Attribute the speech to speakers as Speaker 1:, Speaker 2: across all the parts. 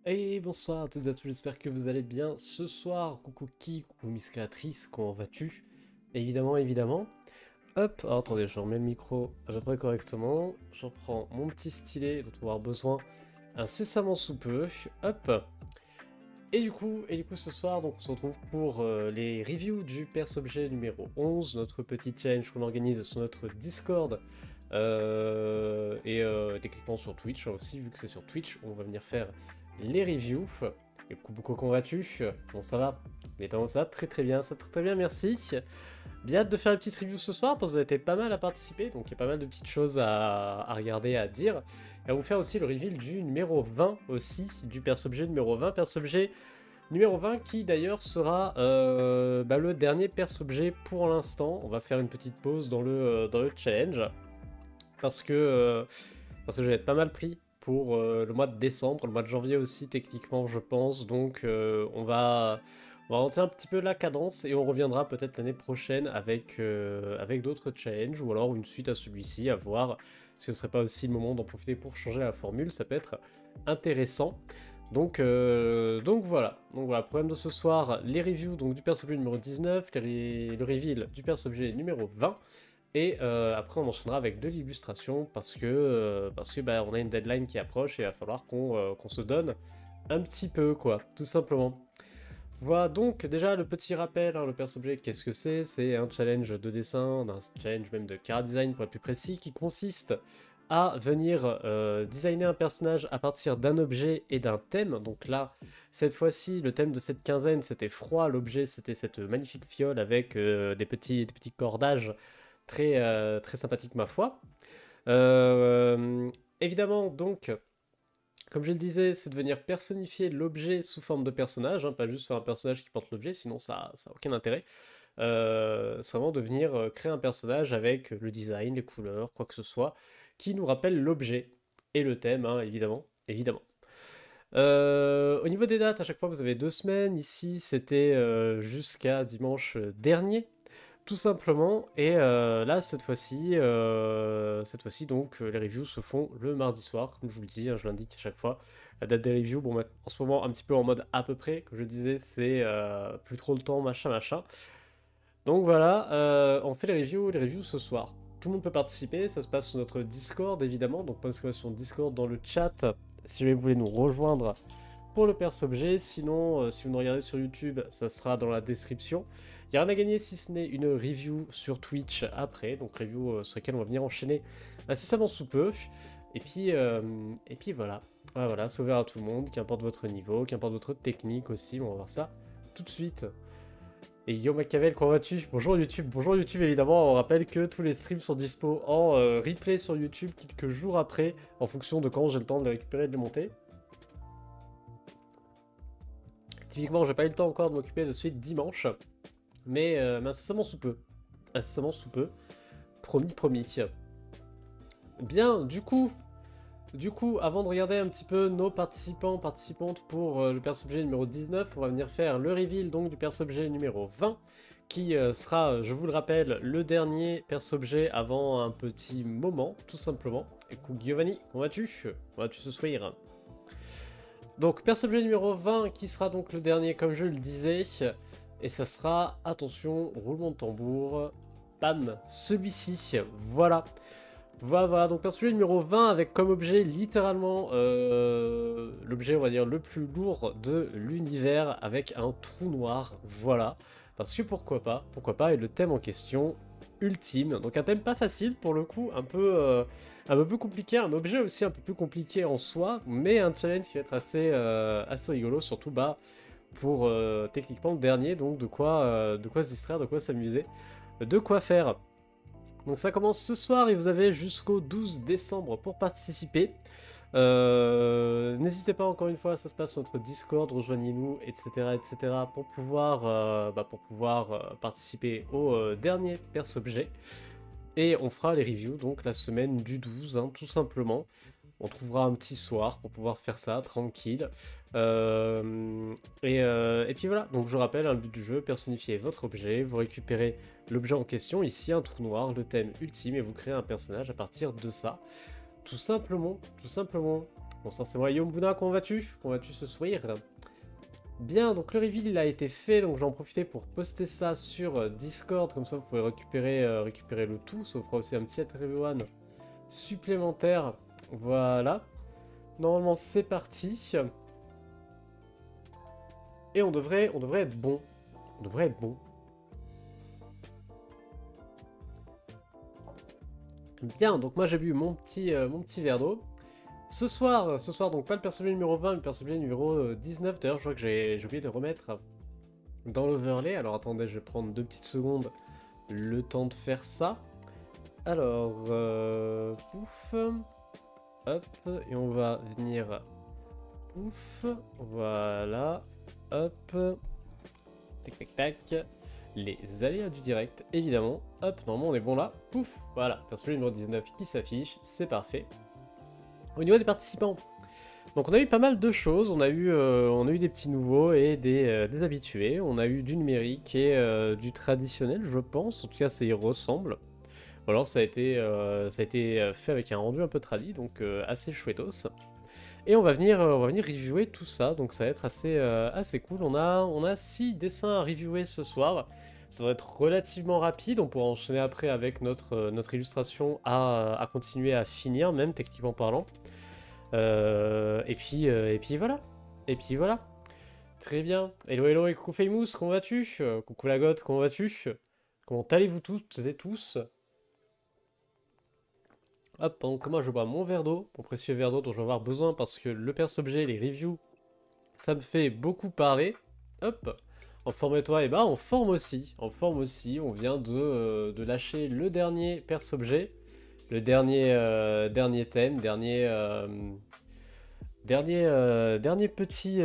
Speaker 1: Et bonsoir à toutes et à tous, j'espère que vous allez bien ce soir. Coucou Ki, coucou Miss Créatrice, comment vas-tu? Évidemment, évidemment. Hop, alors attendez, je remets le micro à peu près correctement. Je reprends mon petit stylet dont on va avoir besoin incessamment sous peu. Hop. Et du coup ce soir, donc on se retrouve pour les reviews du Perse Objet numéro 11, notre petit challenge qu'on organise sur notre Discord. Techniquement sur Twitch aussi, vu que c'est sur Twitch, on va venir faire les reviews. Et coucou, comment vas-tu? Bon, ça va? Mais non, ça va très très bien, ça va très très bien, merci. Bien hâte de faire une petite review ce soir, parce que vous avez été pas mal à participer, donc il y a pas mal de petites choses à regarder, à dire. Et à vous faire aussi le reveal du numéro 20 aussi, du Perse Objet numéro 20, Perse Objet numéro 20 qui d'ailleurs sera le dernier Perse Objet pour l'instant. On va faire une petite pause dans le challenge, parce que je vais être pas mal pris pour le mois de décembre, le mois de janvier aussi techniquement je pense, donc on va ralentir un petit peu la cadence et on reviendra peut-être l'année prochaine avec d'autres challenges ou alors une suite à celui-ci, à voir si ce serait pas aussi le moment d'en profiter pour changer la formule, ça peut être intéressant. Donc voilà. Donc voilà, problème de ce soir, les reviews donc, du perso objet numéro 19, le reveal du perso objet numéro 20. Et après on enchaînera avec de l'illustration parce que bah, on a une deadline qui approche et il va falloir qu'on se donne un petit peu quoi, tout simplement. Voilà donc déjà le petit rappel, hein, le perso objet qu'est-ce que c'est? C'est un challenge de dessin, un challenge même de chara design pour être plus précis, qui consiste à venir designer un personnage à partir d'un objet et d'un thème. Donc là, cette fois-ci, le thème de cette quinzaine c'était froid, l'objet c'était cette magnifique fiole avec des petits cordages très sympathique ma foi. Euh, Évidemment, donc, comme je le disais, c'est de venir personnifier l'objet sous forme de personnage, hein, pas juste faire un personnage qui porte l'objet, sinon ça n'a aucun intérêt. C'est vraiment de venir créer un personnage avec le design, les couleurs, quoi que ce soit, qui nous rappelle l'objet et le thème, hein, évidemment, évidemment. Au niveau des dates, à chaque fois vous avez 2 semaines. Ici, c'était jusqu'à dimanche dernier, tout simplement. Et là, cette fois-ci, donc, les reviews se font le mardi soir, comme je vous le dis, hein, je l'indique à chaque fois. La date des reviews, bon, en ce moment, un petit peu en mode à peu près, comme je disais, c'est plus trop le temps, machin, machin. Donc voilà, on fait les reviews ce soir. Tout le monde peut participer, ça se passe sur notre Discord, évidemment, donc pas sur Discord dans le chat, si jamais vous voulez nous rejoindre pour le perso objet. Sinon, si vous nous regardez sur YouTube, ça sera dans la description. Il n'y a rien à gagner si ce n'est une review sur Twitch après, donc review sur laquelle on va venir enchaîner incessamment sous peu. Et puis voilà. Ah, voilà, c'est ouvert à tout le monde, qu'importe votre niveau, qu'importe votre technique aussi, on va voir ça tout de suite. Et Yo Machiavel, comment vas-tu? Bonjour YouTube évidemment, on rappelle que tous les streams sont dispo en replay sur YouTube quelques jours après, en fonction de quand j'ai le temps de les récupérer et de les monter. Typiquement, j'ai pas eu le temps encore de m'occuper de suite dimanche, mais incessamment sous peu. Incessamment sous peu. Promis, promis. Bien, du coup, avant de regarder un petit peu nos participants, participantes pour le perso-objet numéro 19, on va venir faire le reveal donc du perso-objet numéro 20, qui sera, je vous le rappelle, le dernier perso-objet avant un petit moment, tout simplement. Écoute Giovanni, comment vas-tu? Comment vas-tu ce soir? Donc perso-objet numéro 20 qui sera donc le dernier comme je le disais, et ça sera, attention, roulement de tambour, bam, celui-ci, voilà. Voilà, donc perso-objet numéro 20 avec comme objet littéralement l'objet on va dire le plus lourd de l'univers avec un trou noir, voilà. Parce que pourquoi pas, et le thème en question, ultime, donc un thème pas facile pour le coup, un peu plus compliqué, un objet aussi un peu plus compliqué en soi, mais un challenge qui va être assez rigolo, surtout bah pour techniquement le dernier, donc de quoi se distraire, de quoi s'amuser, de quoi faire. Donc ça commence ce soir et vous avez jusqu'au 12 décembre pour participer. N'hésitez pas, encore une fois, ça se passe sur notre Discord, rejoignez-nous, etc., pour pouvoir participer au dernier perso-objet. Et on fera les reviews donc la semaine du 12, hein, tout simplement. On trouvera un petit soir pour pouvoir faire ça tranquille. Et puis voilà, donc je rappelle, hein, le but du jeu, personnifier votre objet, vous récupérez l'objet en question, ici un trou noir, le thème ultime, et vous créez un personnage à partir de ça. Tout simplement, tout simplement. Bon, ça c'est moi, Yombuna, comment vas-tu? Comment vas-tu ce soir? Bien, donc le reveal il a été fait, donc j'en profiter pour poster ça sur Discord, comme ça vous pouvez récupérer le tout, ça vous fera aussi un petit everyone supplémentaire, voilà. Normalement c'est parti. Et on devrait être bon. On devrait être bon. Bien, donc moi j'ai bu mon petit verre d'eau. Ce soir, donc pas le perso numéro 20, mais le perso numéro 19. D'ailleurs, je vois que j'ai oublié de remettre dans l'overlay. Alors attendez, je vais prendre 2 petites secondes le temps de faire ça. Alors, pouf. Hop, et on va venir... Pouf, voilà. Hop. Tac, tac, tac. Les aléas du direct, évidemment. Hop, normalement on est bon là. Pouf, voilà. Perso numéro 19 qui s'affiche, c'est parfait. Au niveau des participants, donc on a eu pas mal de choses, on a eu des petits nouveaux et des habitués, on a eu du numérique et du traditionnel je pense, en tout cas ça y ressemble. Ou alors ça a été fait avec un rendu un peu tradi, donc assez chouettos. Et on va venir reviewer tout ça, donc ça va être assez cool. On a 6 dessins à reviewer ce soir. Ça va être relativement rapide, on pourra enchaîner après avec notre illustration à continuer à finir, même techniquement parlant. Et puis voilà. Et puis voilà. Très bien. Hello hello et coucou Famous, comment vas-tu? Coucou la goth, comment vas-tu? Comment allez-vous toutes et tous? Hop, pendant que moi je bois mon verre d'eau, mon précieux verre d'eau dont je vais avoir besoin parce que le perso-objet, les reviews, ça me fait beaucoup parler. Hop, en forme et toi, et bah en forme aussi, on vient de lâcher le dernier perso-objet, le dernier thème, dernier petit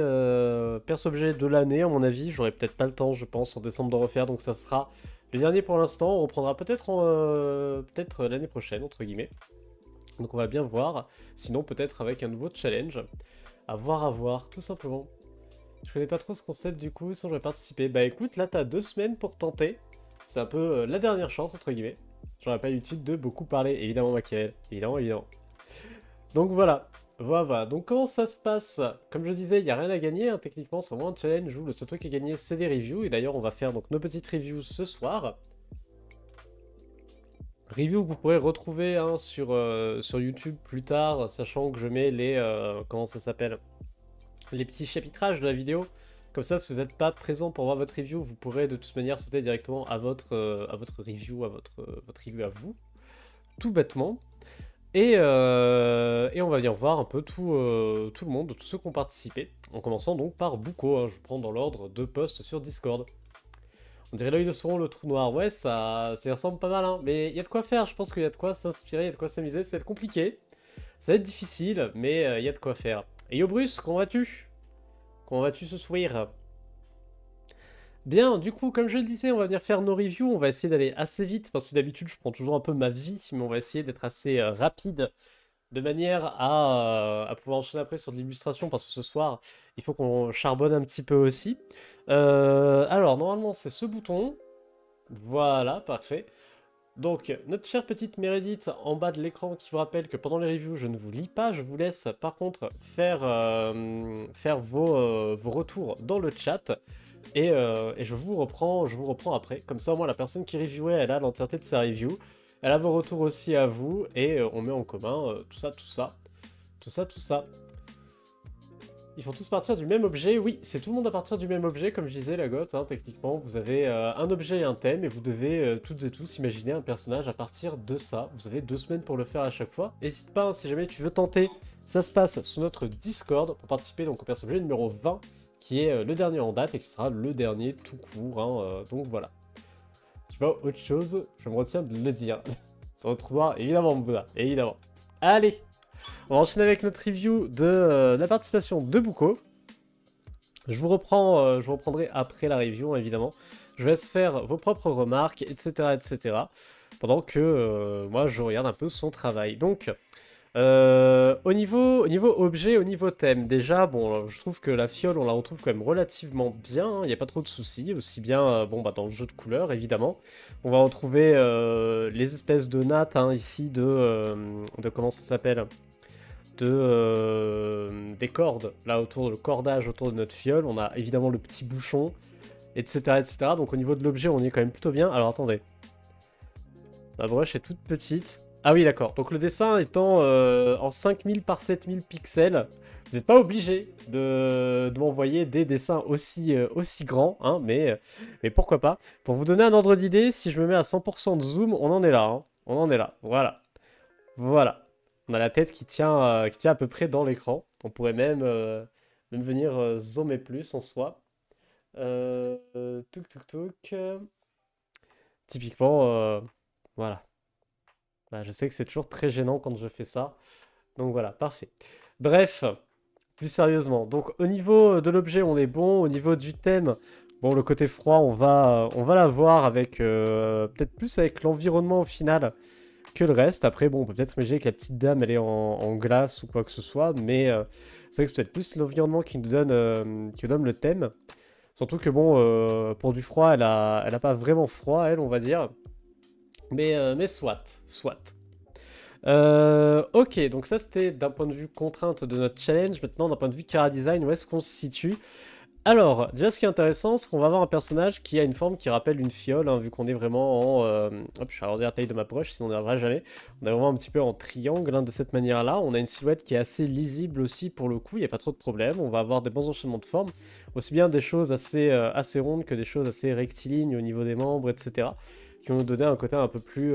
Speaker 1: perso-objet de l'année à mon avis. J'aurai peut-être pas le temps, je pense, en décembre d'en refaire, donc ça sera le dernier pour l'instant. On reprendra peut-être l'année prochaine, entre guillemets. Donc on va bien voir, sinon peut-être avec un nouveau challenge. À voir, tout simplement. Je connais pas trop ce concept du coup, sinon je vais participer. Bah écoute, là t'as 2 semaines pour tenter. C'est un peu la dernière chance, entre guillemets. J'aurais pas l'habitude de beaucoup parler, évidemment Machiavel, évidemment. Donc voilà. Donc comment ça se passe? Comme je disais, il n'y a rien à gagner, hein, techniquement, c'est vraiment un challenge où le seul truc à gagner c'est des reviews. Et d'ailleurs on va faire donc nos petites reviews ce soir. Review que vous pourrez retrouver hein, sur YouTube plus tard, sachant que je mets les... comment ça s'appelle? Les petits chapitrages de la vidéo. Comme ça, si vous n'êtes pas présent pour voir votre review, vous pourrez de toute manière sauter directement à votre review, votre review à vous. Tout bêtement. Et on va venir voir un peu tout le monde, tous ceux qui ont participé. En commençant donc par Buko, hein, je vous prends dans l'ordre de posts sur Discord. On dirait l'œil de Sauron, le trou noir. Ouais, ça y ressemble pas mal, hein. Mais il y a de quoi faire, je pense qu'il y a de quoi s'inspirer, il y a de quoi s'amuser. Ça va être compliqué, ça va être difficile, mais il y a de quoi faire. Et yo Bruce, comment vas-tu? Comment vas-tu ce soir? Bien, du coup, comme je le disais, on va venir faire nos reviews. On va essayer d'aller assez vite, parce que d'habitude, je prends toujours un peu ma vie, mais on va essayer d'être assez rapide, de manière à pouvoir enchaîner après sur de l'illustration, parce que ce soir, il faut qu'on charbonne un petit peu aussi. Alors, normalement, c'est ce bouton. Voilà, parfait. Donc, notre chère petite Meredith en bas de l'écran qui vous rappelle que pendant les reviews, je ne vous lis pas. Je vous laisse, par contre, faire vos retours dans le chat. Et je vous reprends après. Comme ça, au moins, la personne qui reviewait, elle a l'entièreté de sa review. Elle a vos retours aussi à vous. Et on met en commun tout ça. Ils font tous partir du même objet. Oui, c'est tout le monde à partir du même objet, comme je disais, la goth. Hein, techniquement, vous avez un objet et un thème, et vous devez toutes et tous imaginer un personnage à partir de ça. Vous avez 2 semaines pour le faire à chaque fois. N'hésite pas, hein, si jamais tu veux tenter, ça se passe sur notre Discord pour participer donc au perso-objet numéro 20, qui est le dernier en date et qui sera le dernier tout court. Hein, donc voilà. Tu vois, autre chose, je me retiens de le dire. Sur le trou noir, évidemment, Bouddha, évidemment. Allez! On va enchaîner avec notre review de la participation de Buko. Je vous reprendrai après la review, hein, évidemment. Je vous laisse faire vos propres remarques, etc. pendant que moi, je regarde un peu son travail. Donc, au niveau objet, au niveau thème, déjà, bon, je trouve que la fiole, on la retrouve quand même relativement bien. Il n'y a pas trop de soucis, aussi bien bon, bah, dans le jeu de couleurs, évidemment. On va retrouver les espèces de nattes, hein, ici, de comment ça s'appelle? des cordes, là autour, le cordage autour de notre fiole. On a évidemment le petit bouchon, etc., etc. Donc au niveau de l'objet, on y est quand même plutôt bien. Alors attendez. Ma broche est toute petite. Ah oui, d'accord. Donc le dessin étant en 5000 par 7000 pixels, vous n'êtes pas obligé de m'envoyer des dessins aussi grands, hein, mais pourquoi pas. Pour vous donner un ordre d'idée, si je me mets à 100% de zoom, on en est là. Hein. On en est là. Voilà. Voilà. On a la tête qui tient à peu près dans l'écran. On pourrait même venir zoomer plus en soi. Tuk tuk tuk. Typiquement, voilà. Bah, je sais que c'est toujours très gênant quand je fais ça. Donc voilà, parfait. Bref, plus sérieusement. Donc au niveau de l'objet, on est bon. Au niveau du thème, bon, le côté froid, on va l'avoir avec peut-être plus avec l'environnement au final que le reste. Après, bon, on peut peut-être imaginer que la petite dame, elle est en glace ou quoi que ce soit. Mais c'est vrai que c'est peut-être plus l'environnement qui nous donne le thème. Surtout que bon, pour du froid, elle a pas vraiment froid, elle, on va dire. Mais soit. Ok, donc ça c'était d'un point de vue contrainte de notre challenge. Maintenant, d'un point de vue chara design, où est-ce qu'on se situe? Alors, déjà ce qui est intéressant, c'est qu'on va avoir un personnage qui a une forme qui rappelle une fiole, hein, vu qu'on est vraiment en... hop, je vais arrondir la taille de ma broche, sinon on n'y arrivera jamais. On est vraiment un petit peu en triangle, hein, de cette manière-là. On a une silhouette qui est assez lisible aussi pour le coup, il n'y a pas trop de problème. On va avoir des bons enchaînements de formes, aussi bien des choses assez rondes que des choses assez rectilignes au niveau des membres, etc. Qui vont nous donner un côté un peu plus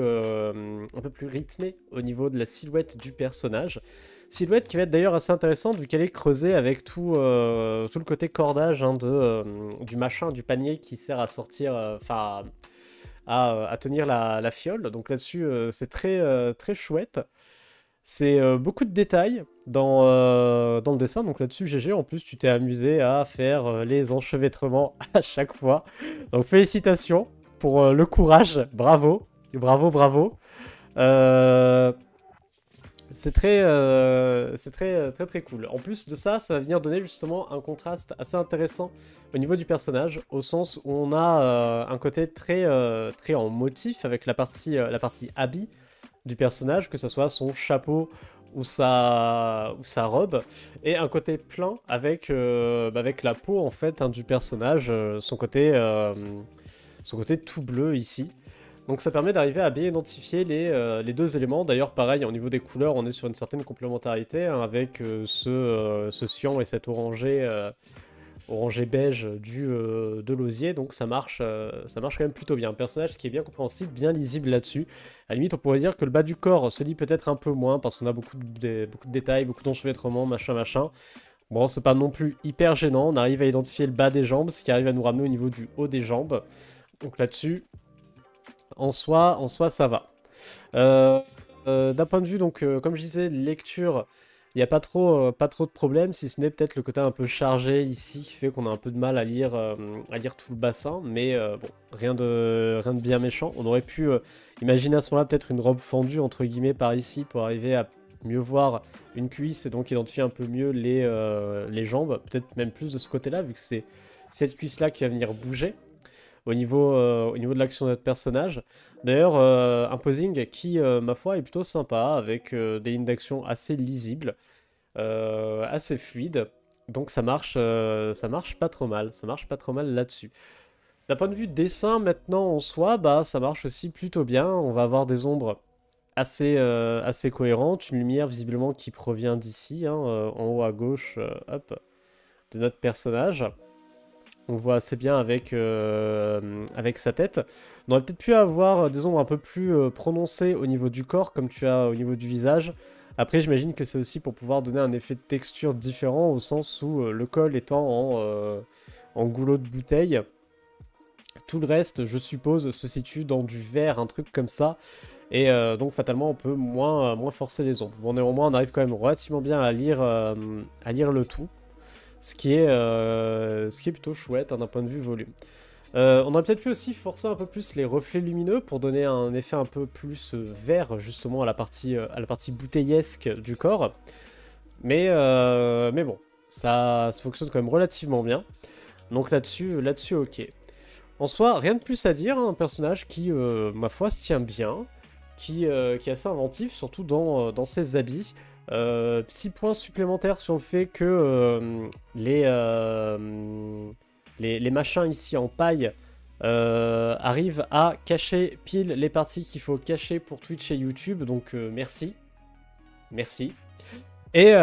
Speaker 1: rythmé au niveau de la silhouette du personnage. Silhouette qui va être d'ailleurs assez intéressante vu qu'elle est creusée avec tout le côté cordage, hein, du machin, du panier qui sert à sortir, enfin à tenir la fiole. Donc là-dessus, c'est très chouette. C'est beaucoup de détails dans le dessin. Donc là-dessus, GG, en plus, tu t'es amusé à faire les enchevêtrements à chaque fois. Donc félicitations pour le courage. Bravo. Bravo. C'est très cool. En plus de ça, ça va venir donner justement un contraste assez intéressant au niveau du personnage, au sens où on a un côté très en motif avec la partie habit du personnage, que ce soit son chapeau ou sa robe, et un côté plein avec la peau en fait, hein, du personnage, son côté tout bleu ici. Donc ça permet d'arriver à bien identifier les deux éléments. D'ailleurs pareil, au niveau des couleurs, on est sur une certaine complémentarité, hein, avec ce cyan et cet orangé beige de l'osier. Donc ça marche quand même plutôt bien. Un personnage qui est bien compréhensible, bien lisible là-dessus. À la limite, on pourrait dire que le bas du corps se lit peut-être un peu moins, parce qu'on a beaucoup de détails, beaucoup d'enchevêtrements, machin. Bon, c'est pas non plus hyper gênant. On arrive à identifier le bas des jambes, ce qui arrive à nous ramener au niveau du haut des jambes. Donc là-dessus... En soi, ça va. D'un point de vue, donc, comme je disais, lecture, il n'y a pas trop de problème, si ce n'est peut-être le côté un peu chargé ici, qui fait qu'on a un peu de mal à lire tout le bassin, mais bon, rien de bien méchant. On aurait pu imaginer à ce moment-là peut-être une robe fendue, entre guillemets, par ici, pour arriver à mieux voir une cuisse, et donc identifier un peu mieux les jambes, peut-être même plus de ce côté-là, vu que c'est cette cuisse-là qui va venir bouger au niveau de l'action de notre personnage. D'ailleurs, un posing qui, ma foi, est plutôt sympa, avec des lignes d'action assez lisibles, assez fluides. Donc ça marche pas trop mal. Ça marche pas trop mal là-dessus. D'un point de vue dessin, maintenant, en soi, bah, ça marche aussi plutôt bien. On va avoir des ombres assez cohérentes, une lumière visiblement qui provient d'ici, hein, en haut à gauche, hop, de notre personnage. On voit assez bien avec sa tête. On aurait peut-être pu avoir des ombres un peu plus prononcées au niveau du corps, comme tu as au niveau du visage. Après, j'imagine que c'est aussi pour pouvoir donner un effet de texture différent, au sens où le col étant en goulot de bouteille. Tout le reste, je suppose, se situe dans du verre, un truc comme ça. Et donc, fatalement, on peut moins forcer les ombres. Bon, néanmoins, on arrive quand même relativement bien à lire le tout. Ce qui est plutôt chouette, hein, d'un point de vue volume. On aurait peut-être pu aussi forcer un peu plus les reflets lumineux pour donner un effet un peu plus vert, justement, à la partie bouteillesque du corps. Mais bon, ça fonctionne quand même relativement bien. Donc là-dessus, ok. En soi, rien de plus à dire, hein, un personnage qui, ma foi, se tient bien, qui est assez inventif, surtout dans ses habits. Petit point supplémentaire sur le fait que les machins ici en paille arrivent à cacher pile les parties qu'il faut cacher pour Twitch et YouTube, donc merci. Merci. Et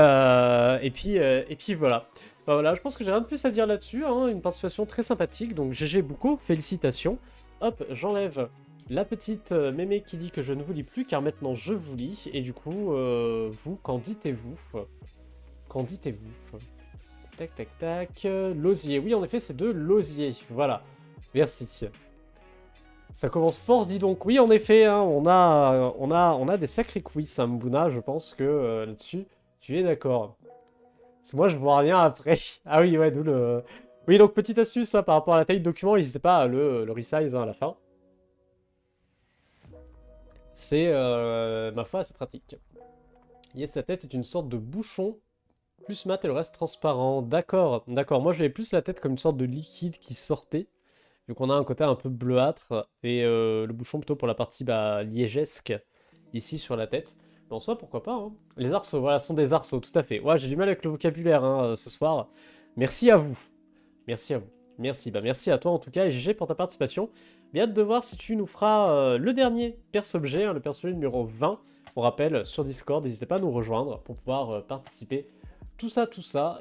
Speaker 1: puis voilà. Bah voilà, je pense que j'ai rien de plus à dire là-dessus, hein, une participation très sympathique, donc GG beaucoup, félicitations. Hop, j'enlève la petite mémé qui dit que je ne vous lis plus, car maintenant je vous lis, et du coup, vous, qu'en dites-vous? Qu'en dites-vous? Tac, tac, tac, l'osier, oui, en effet, c'est de l'osier, voilà, merci. Ça commence fort, dis donc. Oui, en effet, hein, on a des sacrés quiz, hein, Mbuna, je pense que là-dessus, tu es d'accord. Parce que moi, je vois rien après. Ah oui, ouais, d'où le... Oui, donc, petite astuce, hein, par rapport à la taille de document, n'hésitez pas à le resize hein, à la fin. C'est, ma foi, assez pratique. Yes, sa tête est une sorte de bouchon, plus mat et le reste transparent. D'accord, d'accord. Moi, j'avais plus la tête comme une sorte de liquide qui sortait. Vu qu'on a un côté un peu bleuâtre, et le bouchon plutôt pour la partie liégesque, ici sur la tête. Mais en soi, pourquoi pas, hein. Les arceaux, voilà, sont des arceaux, tout à fait. Ouais, j'ai du mal avec le vocabulaire, hein, ce soir. Merci à vous. Merci à vous. Merci, bah merci à toi en tout cas, et GG pour ta participation. Bien hâte de voir si tu nous feras le dernier perso-objet, hein, le perso-objet numéro 20. On rappelle, sur Discord, n'hésitez pas à nous rejoindre pour pouvoir participer. Tout ça,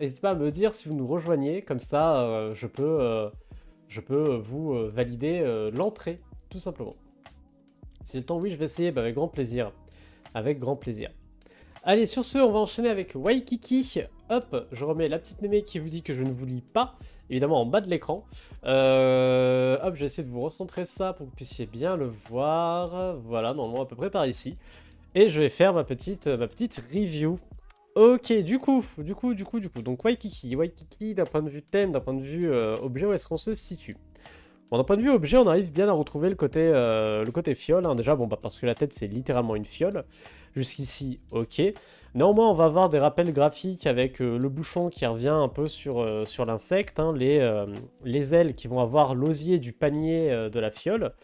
Speaker 1: n'hésitez pas à me dire si vous nous rejoignez, comme ça, je peux vous valider l'entrée, tout simplement. Si le temps, oui, je vais essayer, bah, avec grand plaisir. Avec grand plaisir. Allez, sur ce, on va enchaîner avec Waikiki. Hop, je remets la petite mémé qui vous dit que je ne vous lis pas, évidemment en bas de l'écran. Hop, je vais essayer de vous recentrer ça pour que vous puissiez bien le voir. Voilà, normalement à peu près par ici. Et je vais faire ma petite review. Ok, du coup. Donc Waikiki, d'un point de vue thème, d'un point de vue objet, où est-ce qu'on se situe? Bon, d'un point de vue objet, on arrive bien à retrouver le côté fiole, hein. Déjà, bon, bah, parce que la tête, c'est littéralement une fiole. Jusqu'ici, ok. Néanmoins, on va avoir des rappels graphiques avec le bouchon qui revient un peu sur l'insecte, hein, les ailes qui vont avoir l'osier du panier de la fiole.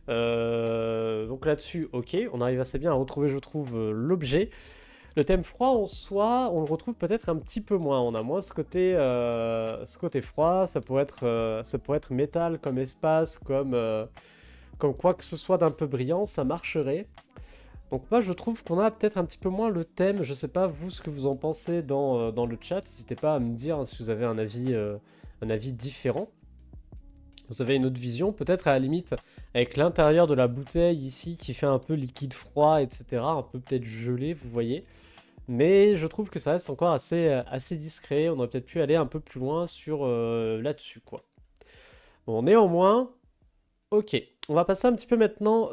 Speaker 1: Donc là-dessus, ok, on arrive assez bien à retrouver, je trouve, l'objet. Le thème froid en soi, on le retrouve peut-être un petit peu moins. On a moins ce côté froid. Ça pourrait être métal comme espace, comme quoi que ce soit d'un peu brillant, ça marcherait. Donc moi je trouve qu'on a peut-être un petit peu moins le thème. Je sais pas vous ce que vous en pensez dans le chat. N'hésitez pas à me dire hein, si vous avez un avis différent. Vous avez une autre vision, peut-être à la limite avec l'intérieur de la bouteille ici qui fait un peu liquide froid, etc. Un peu peut-être gelé, vous voyez. Mais je trouve que ça reste encore assez discret. On aurait peut-être pu aller un peu plus loin sur là-dessus, quoi. Bon, néanmoins, ok. On va passer un petit peu maintenant au